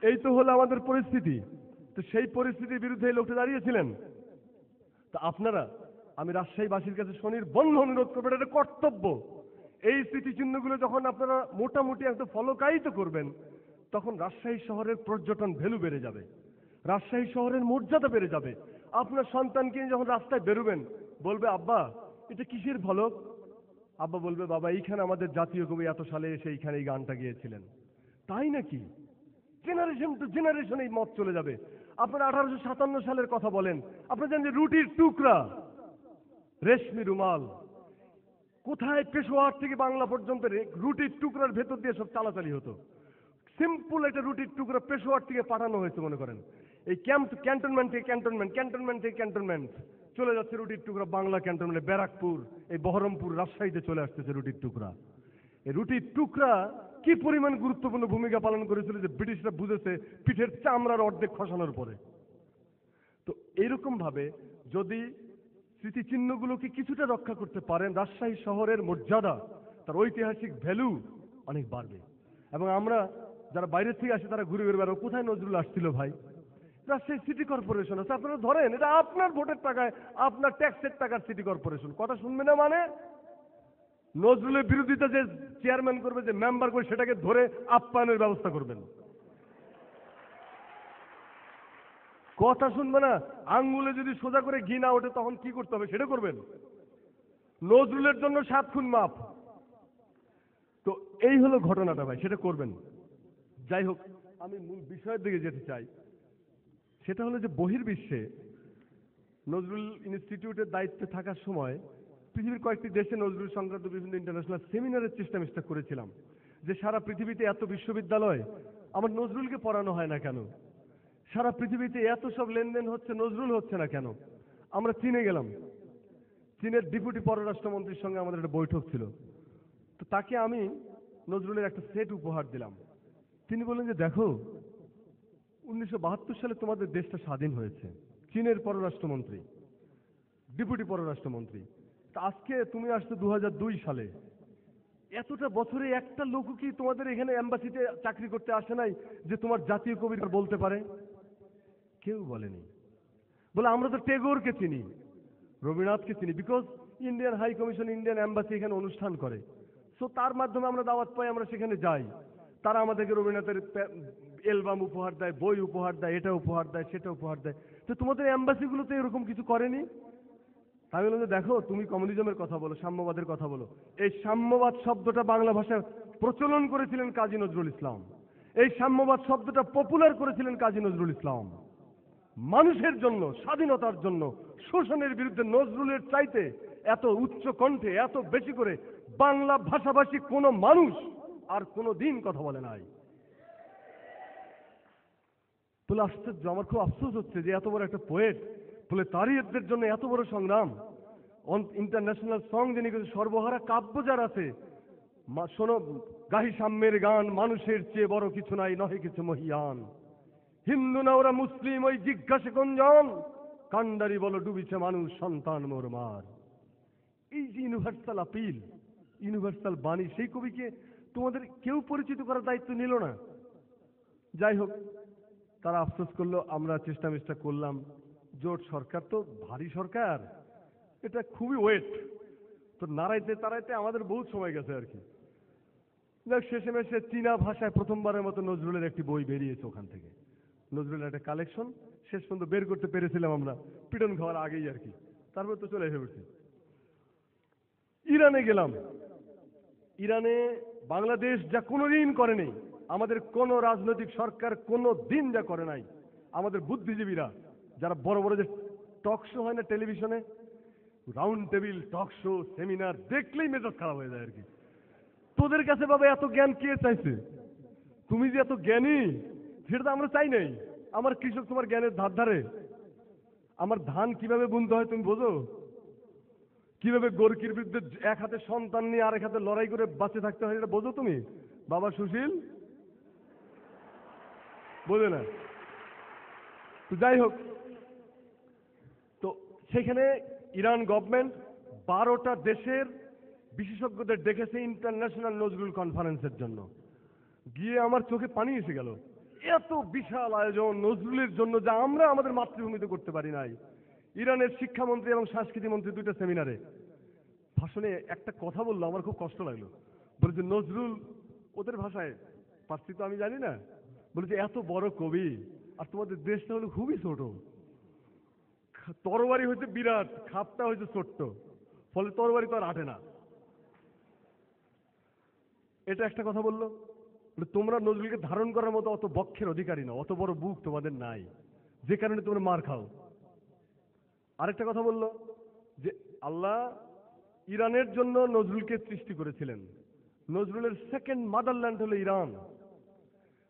এই তো হলো আমাদের পরিস্থিতি। তো সেই পরিস্থিতির বিরুদ্ধে এই লোকটা দাঁড়িয়েছিলেন। তা আপনারা, আমি রাজশাহীবাসীর কাছে শনির বন্ধ অনুরোধ করবেন, এটা কর্তব্য। এই স্মৃতিচিহ্নগুলো যখন আপনারা মোটামুটি একটা ফলকায়িত করবেন, তখন রাজশাহী শহরের পর্যটন ভ্যালু বেড়ে যাবে, রাজশাহী শহরের মর্যাদা বেড়ে যাবে। আপনার সন্তানকে যখন রাস্তায় বেরোবেন, বলবে, আব্বা এটা কিসের ফলক? আব্বা বলবে, বাবা এইখানে আমাদের জাতীয় কবি এত সালে এসে এইখানে এই গানটা গিয়েছিলেন। তাই নাকি? জেনারেশন টু জেনারেশন এই মত চলে যাবে। আপনারা 1857 সালের কথা বলেন, আপনারা জানেন যে রুটির টুকরা, রেশমি রুমাল, কোথায় পেশোয়ার থেকে বাংলা পর্যন্ত রুটির টুকরার ভেতর দিয়ে সব চালাচালি হতো। সিম্পল একটা রুটির টুকরা পেশোয়ার থেকে পাঠানো হয়েছে, মনে করেন এই ক্যান্টনমেন্ট থেকে ক্যান্টনমেন্ট, ক্যান্টনমেন্ট থেকে ক্যান্টনমেন্ট, চলে যাচ্ছে রুটির টুকরা বাংলা ক্যান্টনমেন্টে, ব্যারাকপুর, এই বহরমপুর, রাজশাহীতে চলে আসতেছে রুটির টুকরা। এই রুটির টুকরা কি পরিমাণ গুরুত্বপূর্ণ ভূমিকা পালন করেছিল যে ব্রিটিশরা বুঝেছে পিঠের চামড়ার অর্ধেক খসানোর পরে। তো এইরকম ভাবে যদি স্মৃতিচিহ্নগুলোকে কিছুটা রক্ষা করতে পারেন, রাজশাহী শহরের মর্যাদা, তার ঐতিহাসিক ভ্যালু অনেক বাড়বে। এবং আমরা যারা বাইরে থেকে আসে, তারা ঘুরে ঘুরে বেড়াবো, কোথায় নজরুল আসছিল ভাই? রাজশাহী সিটি কর্পোরেশন আছে, আপনারা ধরেন, এটা আপনার ভোটের টাকায়, আপনার ট্যাক্সের টাকার সিটি কর্পোরেশন, কথা শুনবে না মানে? নজরুলের বিরোধিতা যে চেয়ারম্যান করবে, যে মেম্বার করবে, সেটাকে ধরে আপ্যায়নের ব্যবস্থা করবেন। কথা শুনবে না, আঙ্গুলে যদি সোজা করে ঘি না ওঠে তখন কি করতে হবে সেটা করবেন। নজরুলের জন্য 7 খুন মাপ। তো এই হলো ঘটনাটা ভাই, সেটা করবেন। যাই হোক, আমি মূল বিষয়ের দিকে যেতে চাই। সেটা হলো যে বহির্বিশ্বে নজরুল ইনস্টিটিউটের দায়িত্বে থাকার সময় পৃথিবীর কয়েকটি দেশে নজরুল সংক্রান্ত বিভিন্ন ইন্টারন্যাশনাল সেমিনারের চেষ্টা করেছিলাম, যে সারা পৃথিবীতে এত বিশ্ববিদ্যালয়, আমার নজরুলকে পড়ানো হয় না কেন? সারা পৃথিবীতে এত সব লেনদেন হচ্ছে, নজরুল হচ্ছে না কেন? আমরা চীনে গেলাম, চীনের ডেপুটি পররাষ্ট্রমন্ত্রীর সঙ্গে আমাদের একটা বৈঠক ছিল। তো তাকে আমি নজরুলের একটা সেট উপহার দিলাম। তিনি বললেন যে, দেখো 1972 সালে তোমাদের দেশটা স্বাধীন হয়েছে, চীনের পররাষ্ট্রমন্ত্রী, ডেপুটি পররাষ্ট্রমন্ত্রী। তা আজকে তুমি আসছো 2002 সালে, এতটা বছরে একটা লোক কি তোমাদের এখানে এম্বাসিতে চাকরি করতে আসে নাই যে তোমার জাতীয় কবিতা বলতে পারে? কেউ বলেনি। বলে আমরা তো টেগোরকে চিনি, রবীন্দ্রনাথকে চিনি, because Indian high commission, Indian embassy এখানে অনুষ্ঠান করে, সো তার মাধ্যমে আমরা দাওয়াত পাই, আমরা সেখানে যাই, তারা আমাদেরকে রবীন্দ্রনাথের অ্যালবাম উপহার দেয়, বই উপহার দেয়, এটা উপহার দেয়, সেটা উপহার দেয়। তো তোমাদের এম্বাসিগুলো তো এরকম কিছু করেনি। আমি বললাম যে, দেখো তুমি কমিউনিজমের কথা বলো, সাম্যবাদের কথা বলো, এই সাম্যবাদ শব্দটা বাংলা ভাষায় প্রচলন করেছিলেন কাজী নজরুল ইসলাম। এই সাম্যবাদ শব্দটা পপুলার করেছিলেন কাজী নজরুল ইসলাম। মানুষের জন্য, স্বাধীনতার জন্য, শোষণের বিরুদ্ধে নজরুলের চাইতে এত উচ্চ কণ্ঠে, এত বেশি করে বাংলা ভাষাভাষী কোনো মানুষ আর কোনো দিন কথা বলে নাই। বলে আশ্চর্য, আমার খুব আফসোস হচ্ছে যে এত বড় একটা পোয়েট, বলে তারই এদের জন্য এত বড় সংগ্রাম। ইন্টারন্যাশনাল সং যিনি কিছু সর্বহারা কাব্য যার আছে, শোনো গাহি সাম্যের গান, মানুষের চেয়ে বড় কিছু নাই, নহে কিছু মহিয়ান। হিন্দু না ওরা মুসলিম, ওই জিজ্ঞাসে কোনজন, কান্ডারি বলো ডুবিছে মানুষ, সন্তান মোর মার। এই যে ইউনিভার্সাল আপিল, ইউনিভার্সাল বাণী, সেই কবিকে তোমাদের কেউ পরিচিত করার দায়িত্ব নিল না। যাই হোক, তারা আফসোস করলো, আমরা চেষ্টা মেষ্টা করলাম। জোট সরকার তো ভারী সরকার, এটা খুবই ওয়েট, তো নাড়াইতে তাড়াইতে আমাদের বহুত সময় গেছে আর কি। শেষে মেশে চীনা ভাষায় প্রথমবারের মতো নজরুলের একটি বই বেরিয়েছে ওখান থেকে, নজরুলের একটা কালেকশন শেষ পর্যন্ত বের করতে পেরেছিলাম আমরা, পিটন খাওয়ার আগেই আর কি। তারপর তো চলে এসে পড়ছি। ইরানে গেলাম। ইরানে বাংলাদেশ যা কোনোদিন করেনি, আমাদের কোন রাজনৈতিক সরকার কোনো দিন যা করে নাই, আমাদের বুদ্ধিজীবীরা যারা বড় বড় যে টক শো হয় না টেলিভিশনে, round table talk show seminar, দেখলেই মেজাজ খারাপ হয়ে যায় আর কি। তোদের কাছে বাবা এত জ্ঞান কে চাইছে? তুমি যে এত জ্ঞানী সেটা তো আমরা চাই নাই। আমার কৃষক তোমার জ্ঞানের ধার ধারে? আমার ধান কিভাবে বুনতে হয় তুমি বোঝো? কিভাবে গোরকির বিরুদ্ধে এক হাতে সন্তান নিয়ে আরেক হাতে লড়াই করে বাঁচে থাকতে হয় এটা বোঝো তুমি? বাবা সুশীল বোঝে না। তো যাই হোক, তো সেখানে ইরান গভর্নমেন্ট 12টা দেশের বিশেষজ্ঞদের ডেকেছে ইন্টারন্যাশনাল নজরুল কনফারেন্সের জন্য। গিয়ে আমার চোখে পানি এসে গেল। এত বিশাল আয়োজন নজরুলের জন্য, যা আমরা আমাদের মাতৃভূমিতে করতে পারি নাই। ইরানের শিক্ষামন্ত্রী এবং সংস্কৃতি মন্ত্রী দুইটা সেমিনারে ভাষণে একটা কথা বললো, আমার খুব কষ্ট লাগলো। বলেছে নজরুল, ওদের ভাষায়, পারছি তো আমি জানি না, বলেছে এত বড় কবি আর তোমাদের দেশটা হলো খুবই ছোট, তরবারি হয়েছে বিরাট, খাপটা হয়েছে ছোট্ট, ফলে তরবারি তো আর আটে না। এটা একটা কথা বললো। তোমরা নজরুলকে ধারণ করার মতো অত বক্ষের অধিকারী না, অত বড় বুক তোমাদের নাই, যে কারণে তোমরা মার খাও। আরেকটা কথা বললো যে আল্লাহ ইরানের জন্য নজরুলকে সৃষ্টি করেছিলেন। নজরুলের সেকেন্ড মাদারল্যান্ড হলো ইরান,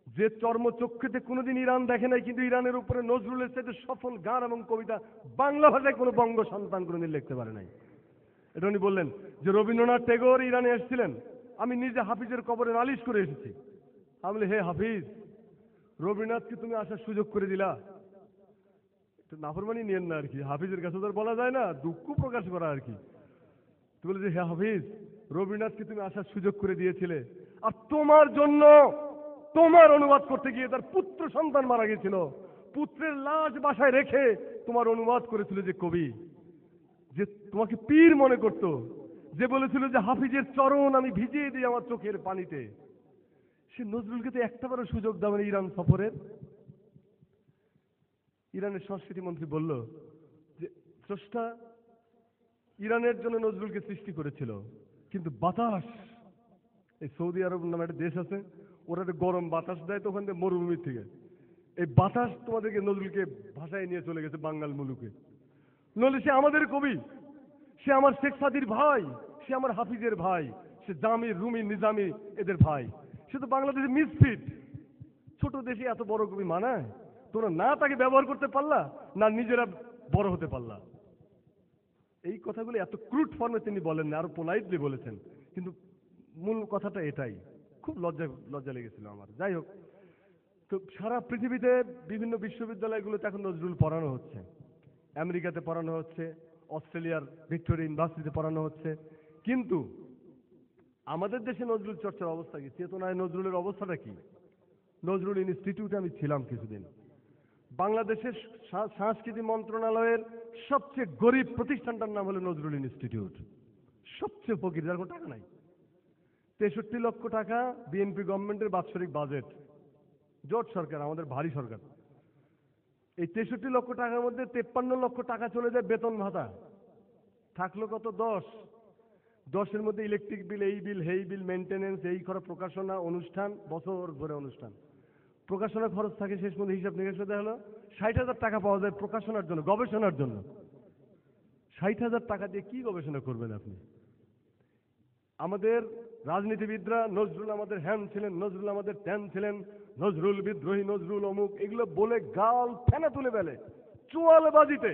যে চর্মচক্ষুতে কোনোদিন ইরান দেখে নাই, কিন্তু ইরানের উপরে নজরুলের সাথে সফল গান এবং কবিতা বাংলা ভাষায় কোনো বঙ্গ সন্তান কোনোদিন লিখতে পারে নাই। এটা উনি বললেন যে রবীন্দ্রনাথ ট্যাগর ইরানে এসেছিলেন, আমি নিজে হাফিজের কবরে নালিশ করে এসেছি। আমি বলি হে হাফিজ, রবীন্দ্রনাথকে তুমি আসার সুযোগ করে দিলা, একটু নাফরমানি নিয়েন না আর কি, হাফিজের কাছে তো বলা যায় না, দুঃখ প্রকাশ করা আর কি। তুমি বলে যে হে হাফিজ, রবীন্দ্রনাথকে তুমি আসার সুযোগ করে দিয়েছিলে, আর তোমার জন্য তোমার অনুবাদ করতে গিয়ে তার পুত্র সন্তান মারা গেছিল, পুত্রের লাশ বাসায় রেখে তোমার অনুবাদ করেছিল যে কবি, যে তোমাকে পীর মনে করত, যে বলেছিল যে হাফিজের চরণ আমি ভিজিয়ে দিই আমার চোখের পানিতে, সে নজরুলকে তো একটাবারও সুযোগ দেওয়া ইরান সফরের। ইরানের সংস্কৃতি মন্ত্রী বলল যে স্রষ্টা ইরানের জন্য নজরুলকে সৃষ্টি করেছিল, কিন্তু বাতাস, এই সৌদি আরব নামে একটা দেশ আছে, ওরা একটা গরম বাতাস দেয় তো ওখান থেকে মরুভূমির থেকে, এই বাতাস তোমাদেরকে নজরুলকে ভাষায় নিয়ে চলে গেছে বাঙ্গাল মুলুকে। নইলে সে আমাদের কবি, সে আমার শেখ সাদির ভাই, সে আমার হাফিজের ভাই, সে জামি রুমি নিজামি এদের ভাই, সে তো বাংলাদেশের মিসফিট। ছোট দেশে এত বড় কবি মানায়? তোমরা না তাকে ব্যবহার করতে পারলা, না নিজেরা বড় হতে পারলা। এই কথাগুলো এত ক্রুড ফর্মে তিনি বলেন না, আরো পোলাইটলি বলেছেন, কিন্তু মূল কথাটা এটাই। খুব লজ্জা লেগেছিল আমার। যাই হোক, তো সারা পৃথিবীতে বিভিন্ন বিশ্ববিদ্যালয়গুলোতে এখন নজরুল পড়ানো হচ্ছে। আমেরিকাতে পড়ানো হচ্ছে, অস্ট্রেলিয়ার ভিক্টোরিয়া ইউনিভার্সিটিতে পড়ানো হচ্ছে, কিন্তু আমাদের দেশে নজরুল চর্চার অবস্থা কি? চেতনায় নজরুলের অবস্থাটা কি? নজরুল ইনস্টিটিউটে আমি ছিলাম কিছুদিন। বাংলাদেশের সংস্কৃতি মন্ত্রণালয়ের সবচেয়ে গরিব প্রতিষ্ঠানটার নাম হলো নজরুল ইনস্টিটিউট, সবচেয়ে ফকির, যার কোনো টাকা নাই। 63 লক্ষ টাকা বিএনপি গভর্নমেন্টের বাৎসরিক বাজেট, জোট সরকার, আমাদের ভারী সরকার। এই 63 লক্ষ টাকার মধ্যে 53 লক্ষ টাকা চলে যায় বেতন ভাতা, থাকলো কত? 10 মধ্যে ইলেকট্রিক বিল, এই বিল, হেই বিল, মেনটেনেন্স, এই খরচ, প্রকাশনা, অনুষ্ঠান, বছর ধরে অনুষ্ঠান, প্রকাশনা খরচ থাকে। শেষ মধ্যে হিসাব নিকাশ দেওয়া হলো 60,000 টাকা পাওয়া যায় প্রকাশনার জন্য, গবেষণার জন্য। 60,000 টাকা দিয়ে কি গবেষণা করবেন আপনি? আমাদের রাজনীতিবিদরা নজরুল আমাদের হ্যান ছিলেন, নজরুল আমাদের ত্যান ছিলেন, নজরুল বিদ্রোহী, নজরুল অমুক, এগুলো বলে গাল ফেনা তুলে ফেলে, চোয়ালবাজিতে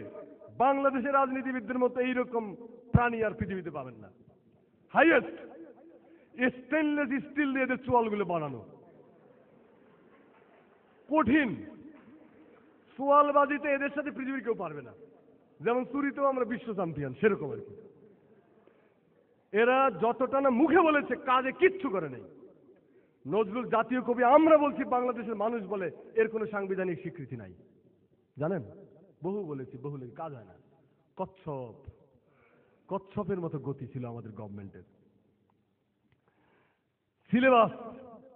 বাংলাদেশের রাজনীতিবিদদের মতো এইরকম প্রাণী আর পৃথিবীতে পাবেন না। হাইয়েস্ট স্টেনলেস স্টিল দিয়ে এদের চোয়ালগুলো বানানো, কঠিন। সোয়ালবাজিতে এদের সাথে পৃথিবীর কেউ পারবে না। যেমন চুরিতেও আমরা বিশ্ব চ্যাম্পিয়ন, সেরকম আর কি। এরা যতটা না মুখে বলেছে, কাজে কিচ্ছু করে নেই। নজরুল জাতীয় কবি, আমরা বলছি বাংলাদেশের মানুষ বলে, এর কোনো সাংবিধানিক স্বীকৃতি নাই। জানেন, বহু বলেছি, বহু লেগে কাজ হয় না। কচ্ছপ, কচ্ছপের মতো গতি ছিল আমাদের গভর্নমেন্টের। সিলেবাস,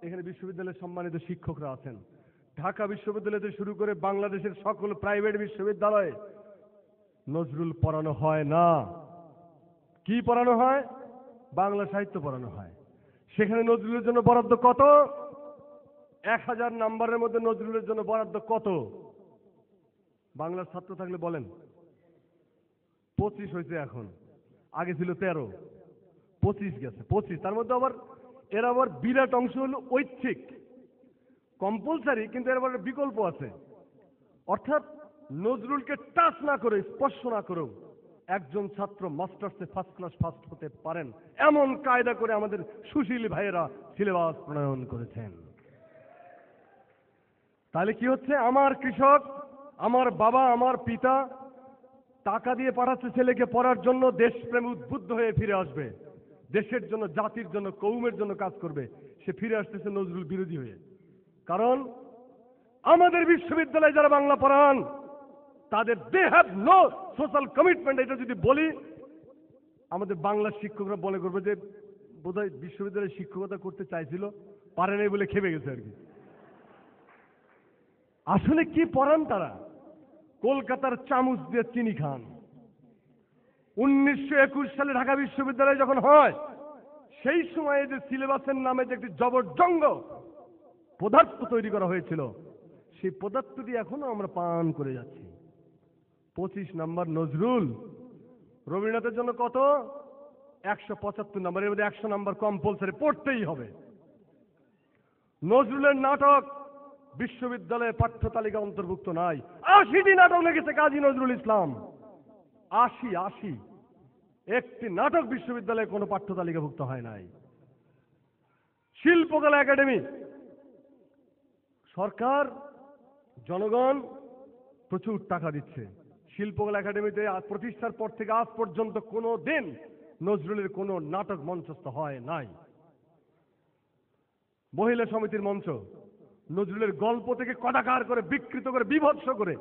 এখানে বিশ্ববিদ্যালয়ের সম্মানিত শিক্ষকরা আছেন। ঢাকা বিশ্ববিদ্যালয় থেকে শুরু করে বাংলাদেশের সকল প্রাইভেট বিশ্ববিদ্যালয়ে নজরুল পড়ানো হয় না। কি পড়ানো হয়? বাংলা সাহিত্য পড়ানো হয়। সেখানে নজরুলের জন্য বরাদ্দ কত? 1000 নাম্বারের মধ্যে নজরুলের জন্য বরাদ্দ কত? বাংলার ছাত্র থাকলে বলেন। 25 হয়েছে এখন, আগে ছিল 13, 25 গেছে। 25, তার মধ্যে আবার এর আবার বিরাট অংশ হলো ঐচ্ছিক, কম্পালসারি, কিন্তু এর আবার বিকল্প আছে। অর্থাৎ নজরুলকে টাচ না করে, স্পর্শ না করেও একজন ছাত্র মাস্টার্সে ফার্স্ট ক্লাস ফার্স্ট হতে পারেন, এমন কায়দা করে আমাদের সুশীল ভাইয়েরা সিলেবাস প্রণয়ন করেছেন। তাহলে কি হচ্ছে? আমার কৃষক, আমার বাবা, আমার পিতা টাকা দিয়ে পাঠাচ্ছে ছেলেকে পড়ার জন্য, দেশপ্রেম উদ্বুদ্ধ হয়ে ফিরে আসবে, দেশের জন্য, জাতির জন্য, কৌমের জন্য কাজ করবে। সে ফিরে আসতেছে নজরুল বিরোধী হয়ে। কারণ আমাদের বিশ্ববিদ্যালয়ে যারা বাংলা পড়ান তাদের they have no social commitment. এটা যদি বলি, আমাদের বাংলা শিক্ষকরা বলে করবে যে বোধহয় বিশ্ববিদ্যালয়ে শিক্ষকতা করতে চাইছিল, পারে নাই বলে খেপে গেছে আর কি। আসলে কি পড়ান তারা? কলকাতার চামচ দিয়ে চিনি খান। 1921 সালে ঢাকা বিশ্ববিদ্যালয় যখন হয়, সেই সময়ে যে সিলেবাসের নামে যে একটি জবরদঙ্গ পদার্থ তৈরি করা হয়েছিল, সেই পদার্থটি এখনো আমরা পান করে যাচ্ছি। 25 নাম্বার নজরুল। রবীন্দ্রনাথের জন্য কত? 175 নাম্বার। এর মধ্যে 100 নাম্বার কম্পালসারি পড়তেই হবে। নজরুলের নাটক বিশ্ববিদ্যালয়ে পাঠ্য তালিকা অন্তর্ভুক্ত নাই। 80টি নাটক লিখেছে কাজী নজরুল ইসলাম। 80 একটি নাটক বিশ্ববিদ্যালয়ে কোনো পাঠ্য তালিকাভুক্ত হয় নাই। শিল্পকলা একাডেমি, সরকার, জনগণ প্রচুর টাকা দিচ্ছে। শিল্পকলা একাডেমিতে প্রতিষ্ঠার পর থেকে আজ পর্যন্ত কোনো দিন নজরুলের কোনো নাটক মঞ্চস্থ হয় নাই। মহিলা সমিতির মঞ্চ নজরুলের গল্প থেকে কদাকার করে, বিকৃত করে, বিভৎস করে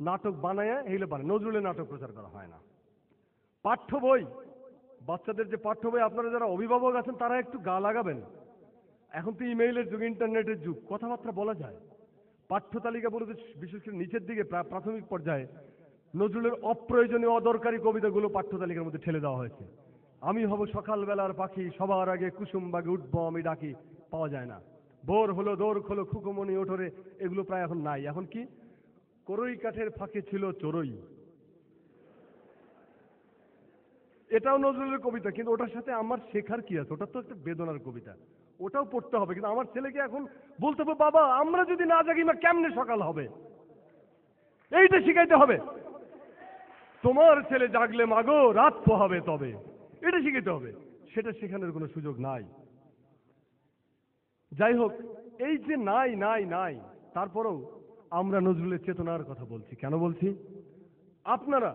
নাটক বানায় এইগুলো বানায়। নজরুলের নাটক প্রচার করা হয় না। পাঠ্য বই, বাচ্চাদের যে পাঠ্য বই, আপনারা যারা অভিভাবক আছেন তারা একটু গা লাগাবেন। এখন তো ইমেইলের যুগ, ইন্টারনেটের যুগ, কথাবার্তা বলা যায়। পাঠ্য তালিকা বলতে বিশেষ করে নিচের দিকে প্রাথমিক পর্যায়ে নজরুলের অপ্রয়োজনীয় অদরকারি কবিতাগুলো পাঠ্য তালিকার মধ্যে ঠেলে দেওয়া হয়েছে। আমি হব সকালবেলার পাখি, সবার আগে কুসুম বাগে উঠবো আমি ডাকি, পাওয়া যায় না। ভোর হলো দৌড় খোলো খুকুমনি ওঠরে, এগুলো প্রায় এখন নাই। এখন কি? করই কাঠের ফাঁকে ছিল চড়ুই, এটাও নজরুলের কবিতা, কিন্তু ওটার সাথে আমার শেখার কি আছে? ওটা তো একটা বেদনার কবিতা, ওটাও পড়তে হবে। কিন্তু আমার ছেলেকে এখন বলতে হবে, বাবা আমরা যদি না জাগি না কেমনে সকাল হবে, এইটা শিখাইতে হবে। তোমার ছেলে জাগলে মাগো রাত পোহাবে তবে, এটা শিখাইতে হবে। সেটা শেখানোর কোনো সুযোগ নাই। যাই হোক, এই যে নাই নাই নাই, তারপরেও আমরা নজরুলের চেতনার কথা বলছি। কেন বলছি? আপনারা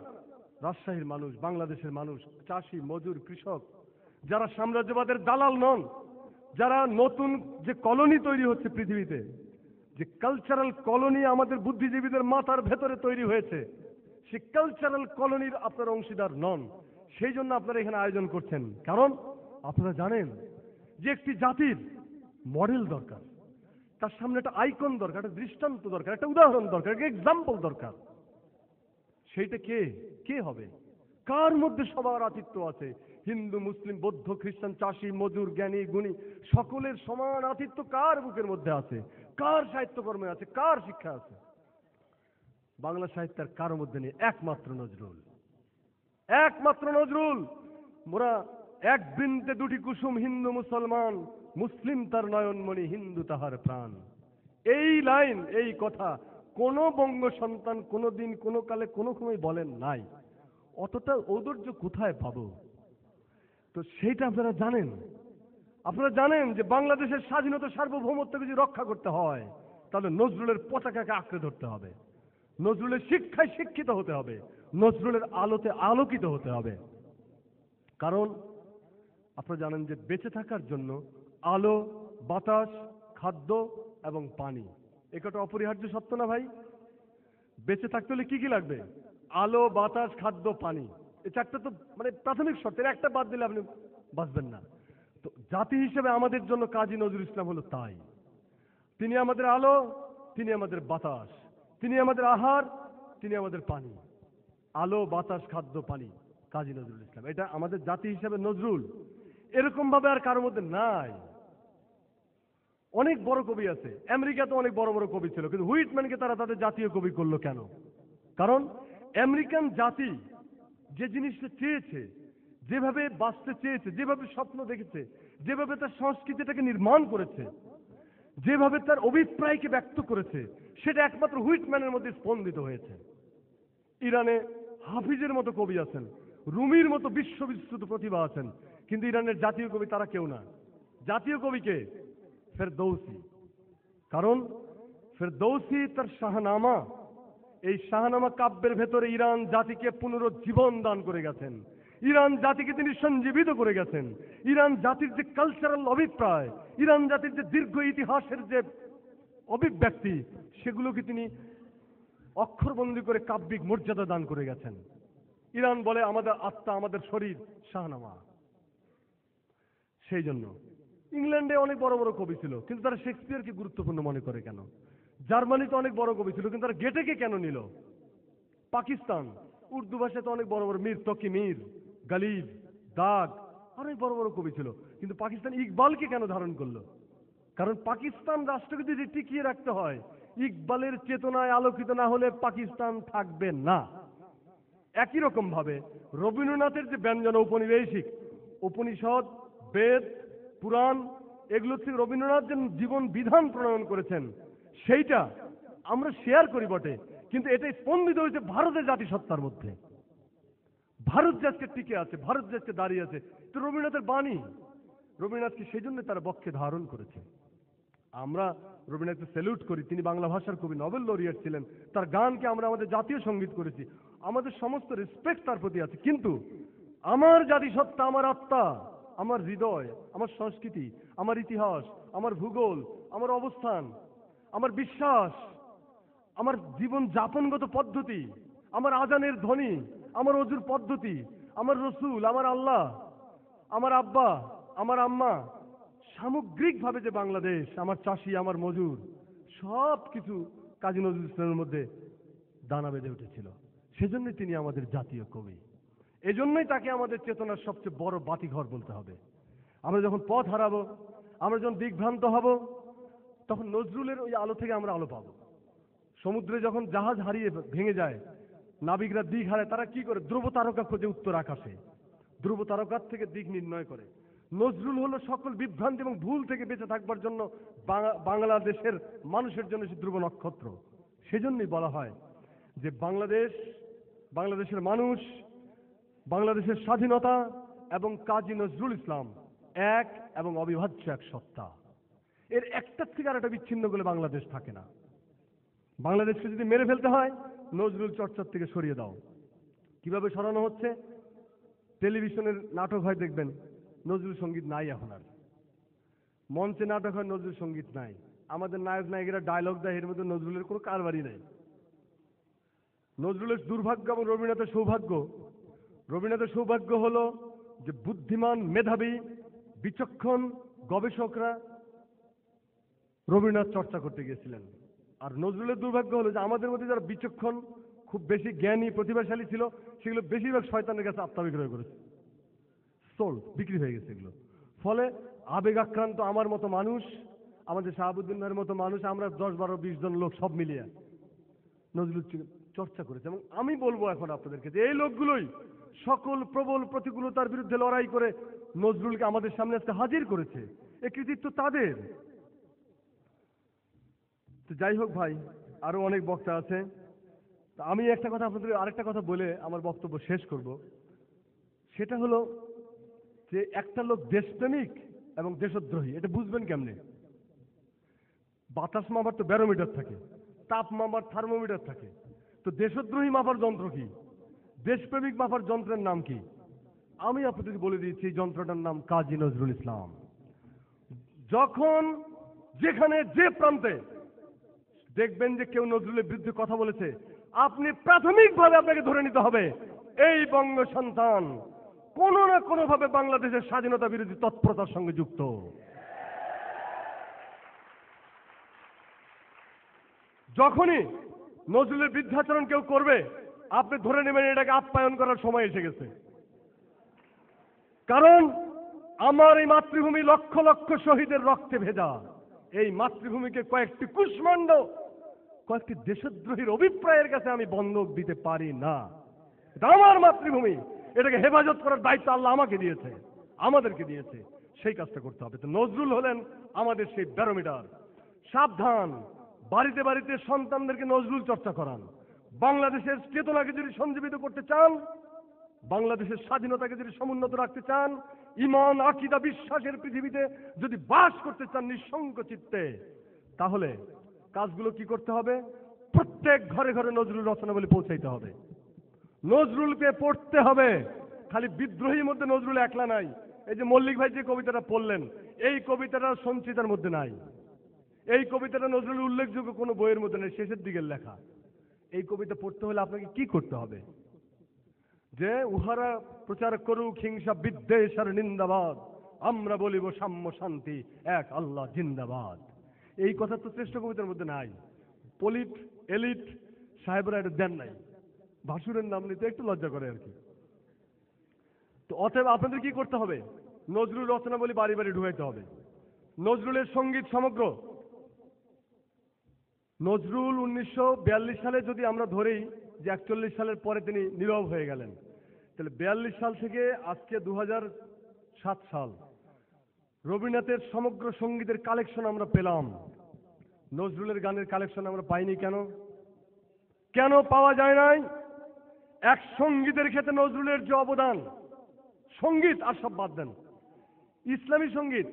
রাজশাহীর মানুষ, বাংলাদেশের মানুষ, চাষি, মজুর, কৃষক, যারা সাম্রাজ্যবাদের দালাল নন, যারা নতুন যে কলোনি তৈরি হচ্ছে পৃথিবীতে, যে কালচারাল কলোনি আমাদের বুদ্ধিজীবীদের মাথার ভেতরে তৈরি হয়েছে, সেই কালচারাল কলোনির আপনারা অংশীদার নন। সেই জন্য আপনারা এখানে আয়োজন করছেন। কারণ আপনারা জানেন যে একটি জাতির মডেল দরকার, তার সামনে একটা আইকন দরকার, একটা দৃষ্টান্ত দরকার, একটা উদাহরণ দরকার, একটা এক্সাম্পল দরকার। সেইটা কে? কে হবে? কার মধ্যে সবার আতিথ্য আছে? হিন্দু, মুসলিম, বৌদ্ধ, খ্রিস্টান, চাষি, মজুর, জ্ঞানী, গুণী, সকলের সমান আতিথ্য কার বুকের মধ্যে আছে? কার সাহিত্যকর্মে আছে? কার শিক্ষা আছে? বাংলা সাহিত্যের কারোর মধ্যে নেই, একমাত্র নজরুল। একমাত্র নজরুল। মোরা এক বৃন্তে দুটি কুসুম, হিন্দু মুসলমান, মুসলিম তার নয়নমণি, হিন্দু তাহার প্রাণ। এই লাইন, এই কথা কোনো বঙ্গ সন্তান কোনো দিন কোনো কালে কোনো সময় বলেন নাই। অতটা ঔদার্য কোথায় পাবো? তো সেইটা আপনারা জানেন। আপনারা জানেন যে বাংলাদেশের স্বাধীনতা সার্বভৌমত্ব যদি রক্ষা করতে হয় তাহলে নজরুলের পতাকাকে আঁকড়ে ধরতে হবে, নজরুলের শিক্ষায় শিক্ষিত হতে হবে, নজরুলের আলোতে আলোকিত হতে হবে। কারণ আপনারা জানেন যে বেঁচে থাকার জন্য আলো, বাতাস, খাদ্য এবং পানি একটা অপরিহার্য সত্য না ভাই? বেঁচে থাকতে হলে কি কি লাগবে? আলো, বাতাস, খাদ্য, পানি। এই চারটা তো মানে প্রাথমিক শর্ত, এর একটা বাদ দিলে আপনি বাঁচবেন না। তো জাতি হিসেবে আমাদের জন্য কাজী নজরুল ইসলাম হলো তাই। তিনি আমাদের আলো, তিনি আমাদের বাতাস, তিনি আমাদের আহার, তিনি আমাদের পানি। আলো, বাতাস, খাদ্য, পানি, কাজী নজরুল ইসলাম। এটা আমাদের জাতি হিসেবে নজরুল। এরকম ভাবে আর কারোর মধ্যে নাই। অনেক বড় কবি আছে, আমেরিকাতে অনেক বড় বড় কবি ছিল, কিন্তু হুইটম্যানকে তারা তাদের জাতীয় কবি করলো কেন? কারণ আমেরিকান জাতি যে জিনিসটা চেয়েছে, যেভাবে বাঁচতে চেয়েছে, যেভাবে স্বপ্ন দেখেছে, যেভাবে তার সংস্কৃতিটাকে নির্মাণ করেছে, যেভাবে তার অভিপ্রায়কে ব্যক্ত করেছে, সেটা একমাত্র হুইটম্যানের মধ্যে স্পন্দিত হয়েছে। ইরানে হাফিজের মতো কবি আছেন, রুমির মতো বিশ্ববিশ্রুত প্রতিভা আছেন, কিন্তু ইরানের জাতীয় কবি তারা কেউ না। জাতীয় কবিকে ফেরদৌসি। কারণ ফেরদৌসি তার শাহনামা, এই শাহনামা কাব্যের ভেতরে ইরান জাতিকে পুনরুজ্জীবন দান করে গেছেন, ইরান জাতিকে তিনি সঞ্জীবিত করে গেছেন। ইরান জাতির যে কালচারাল অভিপ্রায়, ইরান জাতির যে দীর্ঘ ইতিহাসের যে অভিব্যক্তি, সেগুলোকে তিনি অক্ষরবন্দি করে কাব্যিক মর্যাদা দান করে গেছেন। ইরান বলে আমাদের আত্মা, আমাদের শরীর শাহনামা। সেই জন্য ইংল্যান্ডে অনেক বড় বড় কবি ছিল, কিন্তু তারা শেক্সপিয়ারকে গুরুত্বপূর্ণ মনে করে কেন? জার্মানিতে অনেক বড় কবি ছিল, কিন্তু তারা গেটেকে কেন নিল? পাকিস্তান উর্দু ভাষাতে অনেক বড় বড় মীর তকি মীর, গালিব, দাগ, অনেক বড় বড় কবি ছিল, কিন্তু পাকিস্তান ইকবালকে কেন ধারণ করলো? কারণ পাকিস্তান রাষ্ট্রকে যদি টিকিয়ে রাখতে হয়, ইকবালের চেতনায় আলোকিত না হলে পাকিস্তান থাকবে না। একই রকম ভাবে রবীন্দ্রনাথের যে ব্যঞ্জন ঔপনিবেশিক, উপনিষদ, বেদ, পুরাণ, এগুলো থেকে রবীন্দ্রনাথ যে জীবন বিধান প্রণয়ন করেছেন, সেইটা আমরা শেয়ার করি বটে, কিন্তু এটা স্পন্দিত হয়েছে ভারতের জাতিসত্তার মধ্যে। ভারত যে আজকে টিকে আছে, ভারত যে আজকে দাঁড়িয়ে আছে, তো রবীন্দ্রনাথের বাণী। রবীন্দ্রনাথকে সেই জন্য তারা বক্ষে ধারণ করেছে। আমরা রবীন্দ্রনাথকে স্যালুট করি, তিনি বাংলা ভাষার কবি, নোবেল লরিয়েট ছিলেন, তার গানকে আমরা আমাদের জাতীয় সঙ্গীত করেছি, আমাদের সমস্ত রেসপেক্ট তার প্রতি আছে। কিন্তু আমার জাতিসত্তা, আমার আত্মা, আমার হৃদয়, আমার সংস্কৃতি, আমার ইতিহাস, আমার ভূগোল, আমার অবস্থান, আমার বিশ্বাস, আমার জীবন যাপনগত পদ্ধতি, আমার আজানের ধ্বনি, আমার অজুর পদ্ধতি, আমার রসুল, আমার আল্লাহ, আমার আব্বা, আমার আম্মা, সামগ্রিকভাবে যে বাংলাদেশ, আমার চাষি, আমার মজুর, সব কিছু কাজী নজরুল ইসলামের মধ্যে দানা বেঁধে উঠেছিল। সেজন্যই তিনি আমাদের জাতীয় কবি। এজন্যই তাকে আমাদের চেতনার সবচেয়ে বড় বাতিঘর বলতে হবে। আমরা যখন পথ হারাবো, আমরা যখন দিগ্ভ্রান্ত হব, তখন নজরুলের ওই আলো থেকে আমরা আলো পাবো। সমুদ্রে যখন জাহাজ হারিয়ে ভেঙে যায়, নাবিকরা দিক হারায়, তারা কি করে? ধ্রুব তারকা খোঁজে উত্তর আকাশে, ধ্রুব তারকার থেকে দিক নির্ণয় করে। নজরুল হলো সকল বিভ্রান্তি এবং ভুল থেকে বেঁচে থাকবার জন্য বাংলাদেশের মানুষের জন্য সে ধ্রুব নক্ষত্র। সেজন্যই বলা হয় যে বাংলাদেশ, বাংলাদেশের মানুষ, বাংলাদেশের স্বাধীনতা এবং কাজী নজরুল ইসলাম এক এবং অবিভাজ্য এক সত্তা। এর একটার থেকে আর একটা বিচ্ছিন্ন করলে বাংলাদেশ থাকে না। বাংলাদেশকে যদি মেরে ফেলতে হয়, নজরুল চর্চার থেকে সরিয়ে দাও। কিভাবে সরানো হচ্ছে? টেলিভিশনের নাটক হয়, দেখবেন নজরুল সঙ্গীত নাই এখন আর। মঞ্চে নাটক হয়, নজরুল সঙ্গীত নাই। আমাদের নায়ক নায়িকারা ডায়লগ দেয়, এর মধ্যে নজরুলের কোনো কারবারই নেই। নজরুলের দুর্ভাগ্য এবং রবীন্দ্রনাথের সৌভাগ্য। রবীন্দ্রনাথের সৌভাগ্য হলো যে বুদ্ধিমান, মেধাবী, বিচক্ষণ গবেষকরা রবীন্দ্রনাথ চর্চা করতে গিয়েছিলেন। আর নজরুলের দুর্ভাগ্য হলো যে আমাদের মধ্যে যারা বিচক্ষণ, খুব বেশি জ্ঞানী, প্রতিভাশালী ছিল, সেগুলো বেশিরভাগ শয়তানের কাছে আত্মা বিক্রয় করেছে, সোল্ড, বিক্রি হয়ে গেছে এগুলো। ফলে আবেগ আক্রান্ত আমার মতো মানুষ, আমাদের শাহাবুদ্দিন ভাইয়ের মতো মানুষ, আমরা 10, 12, 20 জন লোক সব মিলিয়ে নজরুল চর্চা করেছে। এবং আমি বলবো এখন আপনাদেরকে যে এই লোকগুলোই সকল প্রবল প্রতিকূলতার বিরুদ্ধে লড়াই করে নজরুলকে আমাদের সামনে আজকে হাজির করেছে। এ কৃতিত্ব তাদের। তো যাই হোক ভাই, আরো অনেক বক্তা আছে। তা আমি একটা কথা আপনাদের আরেকটা কথা বলে আমার বক্তব্য শেষ করব। সেটা হলো যে একটা লোক দেশপ্রেমিক এবং দেশদ্রোহী এটা বুঝবেন কেমনে? বাতাস মাপার তো ব্যারোমিটার থাকে, তাপ মাপার থার্মোমিটার থাকে। তো দেশদ্রোহী মাপার যন্ত্র কি? দেশপ্রেমিক মাপার যন্ত্রের নাম কি? আমি আপনাদেরকে বলে দিয়েছি এই যন্ত্রটার নাম কাজী নজরুল ইসলাম। যখন যেখানে যে প্রান্তে দেখবেন যে কেউ নজরুলের বিরুদ্ধে কথা বলেছে, আপনি প্রাথমিকভাবে আপনাকে ধরে নিতে হবে এই বঙ্গ সন্তান কোনো না কোনোভাবে বাংলাদেশের স্বাধীনতা বিরোধী তৎপরতার সঙ্গে যুক্ত। যখনই নজরুলের বৃদ্ধাচরণ কেউ করবে, আপনি ধরে নেবেন এটাকে আপ্যায়ন করার সময় এসে গেছে। কারণ আমার এই মাতৃভূমি লক্ষ লক্ষ শহীদের রক্তে ভেজা। এই মাতৃভূমিকে কয়েকটি কুষ্মাণ্ড, কয়েকটি দেশদ্রোহীর অভিপ্রায়ের কাছে আমি বন্ধক দিতে পারি না। এটা আমার মাতৃভূমি, এটাকে হেফাজত করার দায়িত্ব আল্লাহ আমাকে দিয়েছে, আমাদেরকে দিয়েছে। সেই কাজটা করতে হবে। তো নজরুল হলেন আমাদের সেই ব্যারোমিটার। সাবধান, বাড়িতে বাড়িতে সন্তানদেরকে নজরুল চর্চা করান। বাংলাদেশের চেতনাকে যদি সঞ্জীবিত করতে চান, বাংলাদেশের স্বাধীনতাকে যদি সমুন্নত রাখতে চান, ঈমান আকীদা বিশ্বাসের পৃথিবীতে যদি বাস করতে চান নিঃসংক চিত্তে, তাহলে কাজগুলো কি করতে হবে? প্রত্যেক ঘরে ঘরে নজরুল রচনাবলী পৌঁছাইতে হবে, নজরুলকে পড়তে হবে। খালি বিদ্রোহীর মধ্যে নজরুল একলা নাই। এই যে মল্লিক ভাই যে কবিতাটা পড়লেন, এই কবিতাটা সঞ্চিতার মধ্যে নাই। এই কবিতাটা নজরুল উল্লেখযোগ্য কোনো বইয়ের মধ্যে নেই, শেষের দিকের লেখা। এই কবিতা পড়তে হলে আপনাকে কি করতে হবে? যে উহারা প্রচার করুক হিংসা বিদ্বেষ আর নিন্দাবাদ, আমরা বলিব সাম্য শান্তি এক আল্লাহ জিন্দাবাদ। এই কথা তো শ্রেষ্ঠ কবিতার মধ্যে নাই। পলিট এলিট সাহেবরা এটা দেন নাই। ভাসুরের নাম নিতে একটু লজ্জা করে আর কি। তো অতএব আপনাদের কি করতে হবে? নজরুল রচনাবলী বাড়ি বাড়ি ঢুকাইতে হবে। নজরুলের সঙ্গীত সমগ্র। নজরুল 1942 সালে যদি আমরা ধরেই যে 41 সালের পরে তিনি নীরব হয়ে গেলেন, তাহলে 42 সাল থেকে আজকে 2007 সাল রবীন্দ্রনাথের সমগ্র সঙ্গীতের কালেকশন আমরা পেলাম। নজরুলের গানের কালেকশন আমরা পাইনি কেন? কেন পাওয়া যায় নাই? এক সঙ্গীতের ক্ষেত্রে নজরুলের যে অবদান, সঙ্গীত আর সব বাদ দেন, ইসলামী সঙ্গীত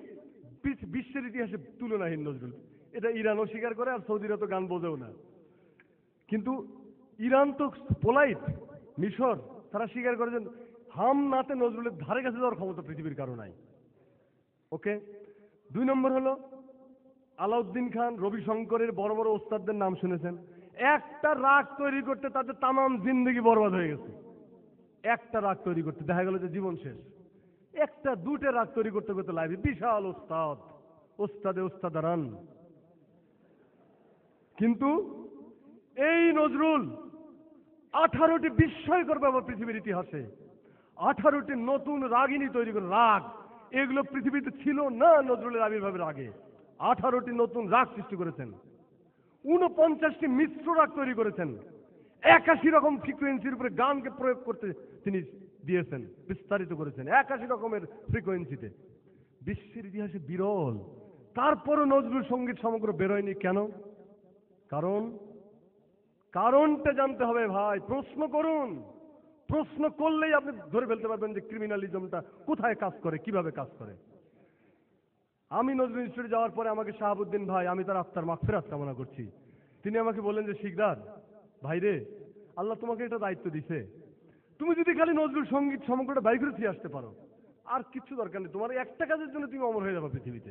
বিশ্বের ইতিহাসে তুলনাহীন। নজরুল এটা ইরানও স্বীকার করে, আর সৌদিরা তো গান বোঝেও না। কিন্তু ইরান তো পোলাইট, মিশর তারা স্বীকার করে যে হাম নাতে নজরুলের ধারে কাছে যাওয়ার ক্ষমতা পৃথিবীর কারো নাই। ওকে, 2 নম্বর হলো আলাউদ্দিন খান, রবি শঙ্করের বড় বড় ওস্তাদদের নাম শুনেছেন। একটা রাগ তৈরি করতে তাদের তামাম জিন্দগি বরবাদ হয়ে গেছে। একটা রাগ তৈরি করতে দেখা গেল যে জীবন শেষ। একটা দুটো রাগ তৈরি করতে করতে লাইবে বিশাল ওস্তাদ, ওস্তাদে ওস্তাদারান। কিন্তু এই নজরুল 18টি বিস্ময়কর ব্যাপার পৃথিবীর ইতিহাসে, 18টি নতুন রাগিনী তৈরি করে। রাগ এগুলো পৃথিবীতে ছিল না নজরুলের আবির্ভাবের আগে। 18টি নতুন রাগ সৃষ্টি করেছেন, 49টি মিশ্র রাগ তৈরি করেছেন, 81 রকম ফ্রিকোয়েন্সির উপরে গানকে প্রয়োগ করতে তিনি দিয়েছেন, বিস্তারিত করেছেন 81 রকমের ফ্রিকোয়েন্সিতে। বিশ্বের ইতিহাসে বিরল। তারপরও নজরুল সঙ্গীত সমগ্র বেরোয়নি কেন? কারণটা জানতে হবে ভাই। প্রশ্ন করুন, প্রশ্ন করলেই আপনি ধরে ফেলতে পারবেন যে ক্রিমিনালিজমটা কোথায় কাজ করে, কিভাবে কাজ করে। আমি নজরুল ইনস্টিটিউটে যাওয়ার পরে আমাকে শাহাবুদ্দিন ভাই, আমি তার আত্মার মাগফিরাত কামনা করছি, তিনি আমাকে বললেন যে শিকদার ভাই রে, আল্লাহ তোমাকে এটা দায়িত্ব দিছে, তুমি যদি খালি নজরুল সঙ্গীত সমগ্রটা বাইর করে ফিরে আসতে পারো, আর কিছু দরকার নেই, তোমার একটা কাজের জন্য তুমি অমর হয়ে যাবে পৃথিবীতে।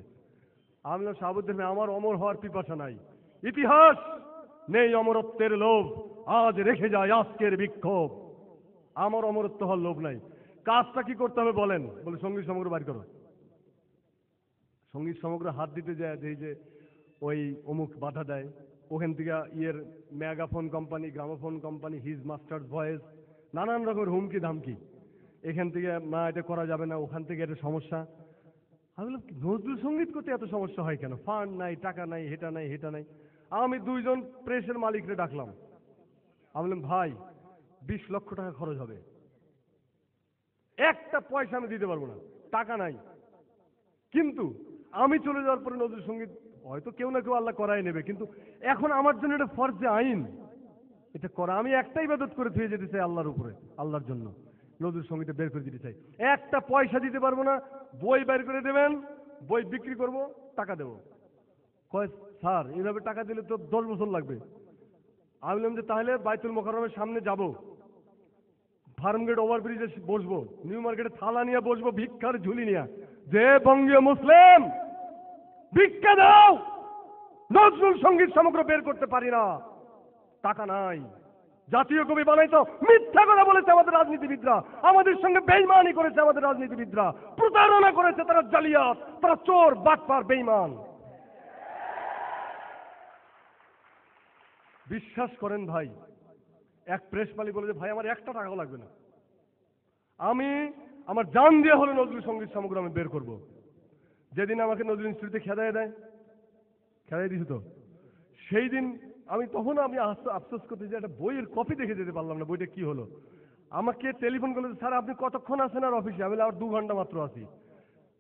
আমি বললাম শাহাবুদ্দিন ভাই, আমার অমর হওয়ার পিপাসা নাই, ইতিহাস নেই অমরত্বের লোভ, আজ রেখে যায় আজকের বিক্ষোভ। আমার অমরত্ব হওয়ার লোভ নাই। কাজটা কি করতে হবে বলেন? বলে সঙ্গীত সমগ্র বাইর করো। সঙ্গীত সমগ্র হাত দিতে যায় যে ওই অমুক বাধা দেয়, ওখান থেকে megaphone company, gramophone company, his masters voice, নানান রকমের হুমকি ধামকি, এখান থেকে না এটা করা যাবে না, ওখান থেকে এটা সমস্যা। আমি বললাম নজরুল সঙ্গীত করতে এত সমস্যা হয় কেন? ফান্ড নাই, টাকা নাই, হেটা নাই, হেটা নাই। আমি 2 জন প্রেসের মালিকরে ডাকলাম। আমি বললাম ভাই 20 লক্ষ টাকা খরচ হবে, একটা পয়সা আমি দিতে পারবো না, টাকা নাই। কিন্তু আমি চলে যাওয়ার পরে নজরুল সঙ্গীত হয়তো কেউ না কেউ আল্লাহ করাই নেবে, কিন্তু এখন আমার জন্য এটা ফরজে আইন, এটা করা। আমি একটাই ইবাদত করে থুয়ে যেতে চাই আল্লাহর উপরে, আল্লাহর জন্য নজরুল সঙ্গীতটা বের করে দিতে চাই। একটা পয়সা দিতে পারবো না, বই বের করে দেবেন, বই বিক্রি করব, টাকা দেবো। কয় স্যার এইভাবে টাকা দিলে তো 10 বছর লাগবে। আমি বললাম যে তাহলে বাইতুল মোকাররমের সামনে যাব, ফার্মগেট ওভারব্রিজে বসবো, নিউ মার্কেটে থালা নিয়ে বসবো, ভিক্ষার ঝুলি নিয়ে, যে বঙ্গীয় মুসলিম ভিক্ষা দাও, নজরুল সঙ্গীত সমগ্র বের করতে পারি না, টাকা নাই। জাতীয় কবি বানাইতো, মিথ্যা কথা বলেছে আমাদের রাজনীতিবিদরা, আমাদের সঙ্গে বেঈমানি করেছে আমাদের রাজনীতিবিদরা, প্রতারণা করেছে, তারা জালিয়াত, তারা চোর, বাটপার, বেঈমান। বিশ্বাস করেন ভাই, এক প্রেস মালিক বলে যে ভাই আমার একটা টাকাও লাগবে না, আমি আমার জান দিয়ে হলে নজরুল সঙ্গীত সমগ্র আমি বের করব। যেদিন আমাকে নজরুল ইনস্টিটিউটে খেদায় দেয়, খেদাই দিছি তো, সেই দিন আমি আফসোস করতে যে একটা বইয়ের কপি দেখে যেতে পারলাম না, বইটা কি হলো। আমাকে টেলিফোন করলো, স্যার আপনি কতক্ষণ আছেন আর অফিসে? আমি আর 2 ঘন্টা মাত্র আছি।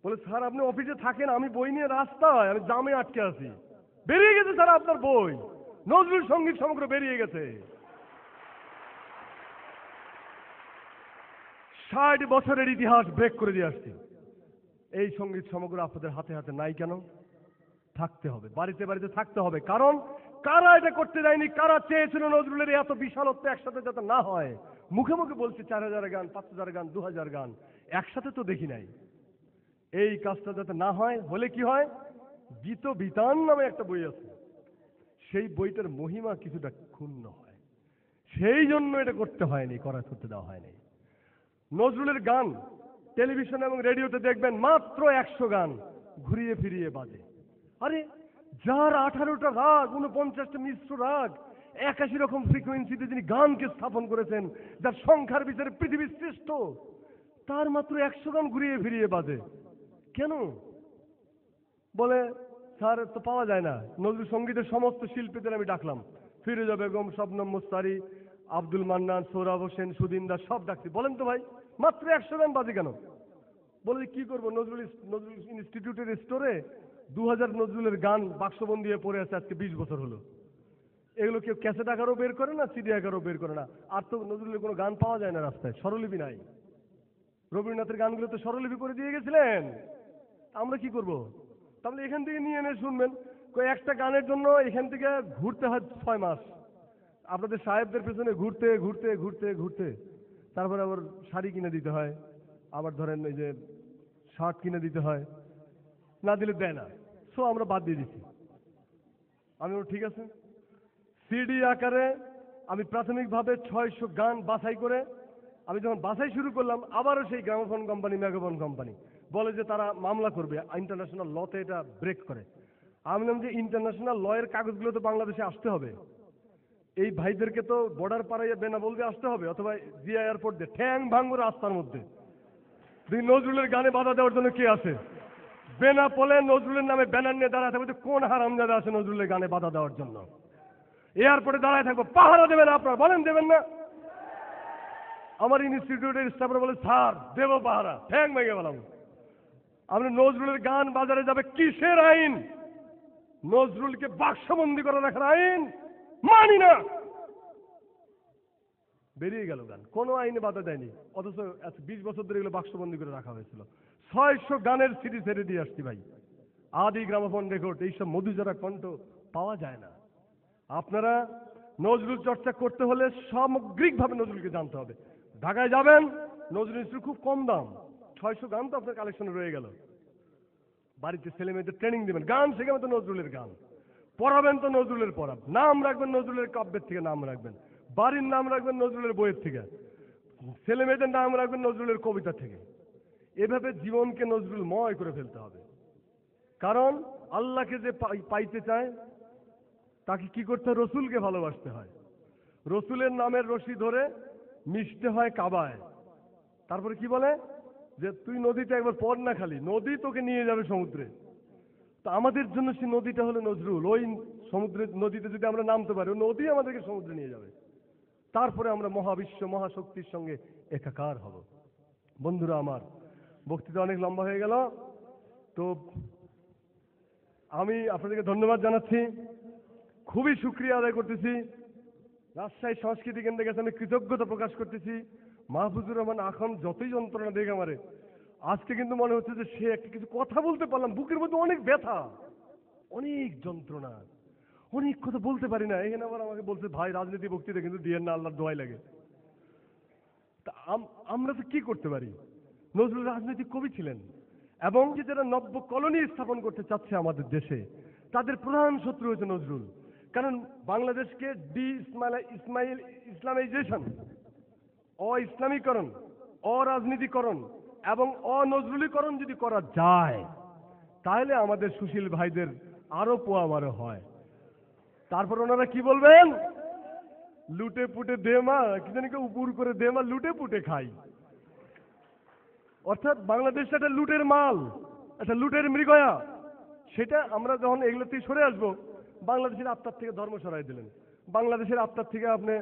বলে স্যার আপনি অফিসে থাকেন, আমি বই নিয়ে রাস্তায়, আমি জামে আটকে আছি। বেরিয়ে গেছে স্যার আপনার বই, নজরুল সঙ্গীত সমগ্র বেরিয়ে গেছে। 60 বছরের ইতিহাস ব্রেক করে দিয়ে আসছি। এই সঙ্গীত সমগ্র আপনাদের হাতে হাতে নাই কেন? থাকতে হবে, বাড়িতে বাড়িতে থাকতে হবে। কারণ কারা এটা করতে যায়নি, কারা চেয়েছিল নজরুলের এত বিশালত্ব একসাথে যাতে না হয়। মুখে মুখে বলছে 4000 গান, 5000 গান, 2000 গান, একসাথে তো দেখি নাই। এই কাজটা যাতে না হয়, হলে কি হয়, গীত বিতান নামে একটা বই আছে, সেই বইটার মহিমা কিছুটা ক্ষুণ্ণ হয়, সেই জন্য এটা করতে হয়নি, করতে দেওয়া হয়নি। নজরুলের গান টেলিভিশন এবং রেডিওতে দেখবেন মাত্র 100 গান ঘুরিয়ে ফিরিয়ে বাজে। আরে যার 18টা রাগ, 49টা মিশ্র রাগ, 81 রকম ফ্রিকোয়েন্সিতে যিনি গানকে স্থাপন করেছেন, যার সংখ্যার বিচারে পৃথিবীর শ্রেষ্ঠ, তার মাত্র 100 গান ঘুরিয়ে ফিরিয়ে বাজে কেন? বলে স্যার তো পাওয়া যায় না। নজরুল সঙ্গীতের সমস্ত শিল্পীদের আমি ডাকলাম, ফিরোজা বেগম, শবনম মুস্তারি, আব্দুল মান্নান, সোহরাব হোসেন, সুদিন দাস, সব ডাকছি। বলেন তো ভাই মাত্র 100 গান বাজে কেন? বলে কি করবো, নজরুল ইনস্টিটিউটের স্টোরে 2000 নজরুলের গান বাক্সবন্দি হয়ে পড়ে আছে, আজকে 20 বছর হলো। এগুলো কেউ ক্যাসেট আকারও বের করে না, সিডি আকারও বের করে না। আর তো নজরুলের কোনো গান পাওয়া যায় না রাস্তায়, স্বরলিপি নাই। রবীন্দ্রনাথের গানগুলো তো স্বরলিপি করে দিয়ে গেছিলেন, আমরা কি করব? তাহলে এখান থেকে নিয়ে এনে শুনবেন, একটা গানের জন্য এখান থেকে ঘুরতে হয় 6 মাস, আপনাদের সাহেবদের পেছনে ঘুরতে ঘুরতে ঘুরতে ঘুরতে, তারপরে আবার শাড়ি কিনে দিতে হয়, আবার ধরেন এই যে শার্ট কিনে দিতে হয়, না দিলে দেয় না। সো আমরা বাদ দিয়ে দিচ্ছি। আমি বলি ঠিক আছে, সিডি আকারে আমি প্রাথমিকভাবে 600 গান বাছাই করে, আমি যখন বাছাই শুরু করলাম, আবারও সেই গ্রামোফোন কোম্পানি, মেগাফোন কোম্পানি বলে যে তারা মামলা করবে, ইন্টারন্যাশনাল লতে এটা ব্রেক করে। আমি বললাম যে ইন্টারন্যাশনাল লয়ের কাগজগুলো তো বাংলাদেশে আসতে হবে, এই ভাইদেরকে তো বর্ডার পাড়াইয়া বেনাপোল দিয়ে আসতে হবে, অথবা জিয়া এয়ারপোর্ট দিয়ে, ঠ্যাং ভাঙ্গুর রাস্তার মধ্যে। নজরুলের গানে বাধা দেওয়ার জন্য কে আছে? বেনাপোলে নজরুলের নামে ব্যানার নিয়ে দাঁড়ায় থাকবে, কোন হারামজাদা আছে নজরুলের গানে বাধা দেওয়ার জন্য? এয়ারপোর্টে দাঁড়ায় থাকবো, পাহারা দেবেন আপনার, বলেন দেবেন না? আমার ইনস্টিটিউটের স্টাফরা বলে স্যার দেব পাহারা, ঠ্যাং ভেঙে গেলাম। আপনি নজরুলের গান বাজারে যাবে, কিসের আইন? নজরুলকে বাক্সবন্দি করে রাখার আইন মানি না। বেরিয়ে গেল গান, কোনো আইনে বাধা দেয়নি, অথচ 20 বছর ধরে এগুলো বাক্সবন্দি করে রাখা হয়েছিল। 600 গানের সিডি ছেড়ে দিয়ে আসছি ভাই, আদি গ্রামোফোন রেকর্ড, এইসব মধুজরা কণ্ঠ পাওয়া যায় না। আপনারা নজরুল চর্চা করতে হলে সামগ্রিকভাবে নজরুলকে জানতে হবে। ঢাকায় যাবেন, নজরুল ইনস্টিটিউট খুব কম দাম, 600 গান তো আপনার কালেকশনে রয়ে গেল। বাড়িতে ছেলে মেয়েদের ট্রেনিং দেবেন, গান শেখাবেন তো নজরুলের গান, পড়াবেন তো নজরুলের পড়া, নাম রাখবেন নজরুলের কাব্যের থেকে, নাম রাখবেন বাড়ির নাম রাখবেন নজরুলের বইয়ের থেকে, ছেলে মেয়েদের নাম রাখবেন নজরুলের কবিতা থেকে। এভাবে জীবনকে নজরুলময় করে ফেলতে হবে। কারণ আল্লাহকে যে পাইতে চায় তাকে কি করতে হয়? রসুলকে ভালোবাসতে হয়। রসুলের নামের রশি ধরে মিশতে হয় কাবায়। তারপরে কি বলে যে তুই নদীতে একবার পড় না, খালি নদী তোকে নিয়ে যাবে সমুদ্রে। তো আমাদের জন্য সেই নদীটা হলো নজরুল। ওই সমুদ্রের নদীতে যদি আমরা নামতে পারি, ওই নদী আমাদেরকে সমুদ্রে নিয়ে যাবে। তারপরে আমরা মহাবিশ্ব মহাশক্তির সঙ্গে একাকার হব। বন্ধুরা আমার, বক্তৃতা অনেক লম্বা হয়ে গেল, তো আমি আপনাদেরকে ধন্যবাদ জানাচ্ছি, খুবই শুকরিয়া আদায় করতেছি। রাজশাহী সংস্কৃতি কেন্দ্রের কাছে আমি কৃতজ্ঞতা প্রকাশ করতেছি। মাহফুজুর রহমান আখন যতই যন্ত্রণা দেখে আমারে, আজকে কিন্তু মনে হচ্ছে যে সে একটা কিছু কথা বলতে পারলাম, বুকের মধ্যে অনেক ব্যথা, অনেক যন্ত্রণা, অনেক কথা বলতে পারি না। এখানে আবার আমাকে বলছে, ভাই রাজনীতি বক্তৃতা কিন্তু দিয়েন না, আল্লাহর দোয়াই লাগে। তা আমরা তো কি করতে পারি? নজরুল রাজনৈতিক কবি ছিলেন, এবং যে যারা নব্য কলোনি স্থাপন করতে চাচ্ছে আমাদের দেশে, তাদের প্রধান শত্রু হচ্ছে নজরুল। কারণ বাংলাদেশকে ইসমাইল ইসলামাইজেশন, ইসলামীকরণ, অরাজনীতিকরণ এবং অনজরুলীকরণ যদি করা যায়, তাহলে আমাদের সুশীল ভাইদের আরো পোয়ামারো হয়। তারপর ওনারা কি বলবেন? লুটে পুটে দে মা, কি জানি উপর করে দে মা, লুটে পুটে খাই। অর্থাৎ বাংলাদেশটা একটা লুটের মাল, একটা লুটের মৃগয়া। সেটা আমরা যখন এগুলো থেকে সরে আসবো, বাংলাদেশের আত্মার থেকে ধর্ম সরাই দিলেন, বাংলাদেশের আত্মার থেকে আপনি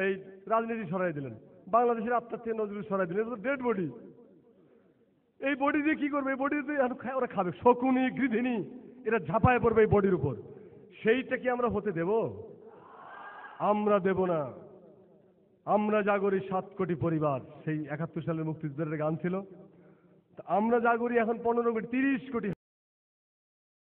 এই রাজনীতি সরাই দিলেন, বাংলাদেশের আত্মার থেকে নজরুল সরাই দিলেন। Dead body. এই বডি দিয়ে কি করবে? এই বডি দিয়ে ওরা খাবে, শকুনি গৃধিনী এরা ঝাঁপায় পড়বে এই বডির উপর। সেইটা কি আমরা হতে দেব? আমরা দেব না। আমরা জাগরি 7 কোটি পরিবার, সেই 71 সালের মুক্তিযুদ্ধের গান ছিল। আমরা জাগরি এখন 15 কোটি 30 কোটি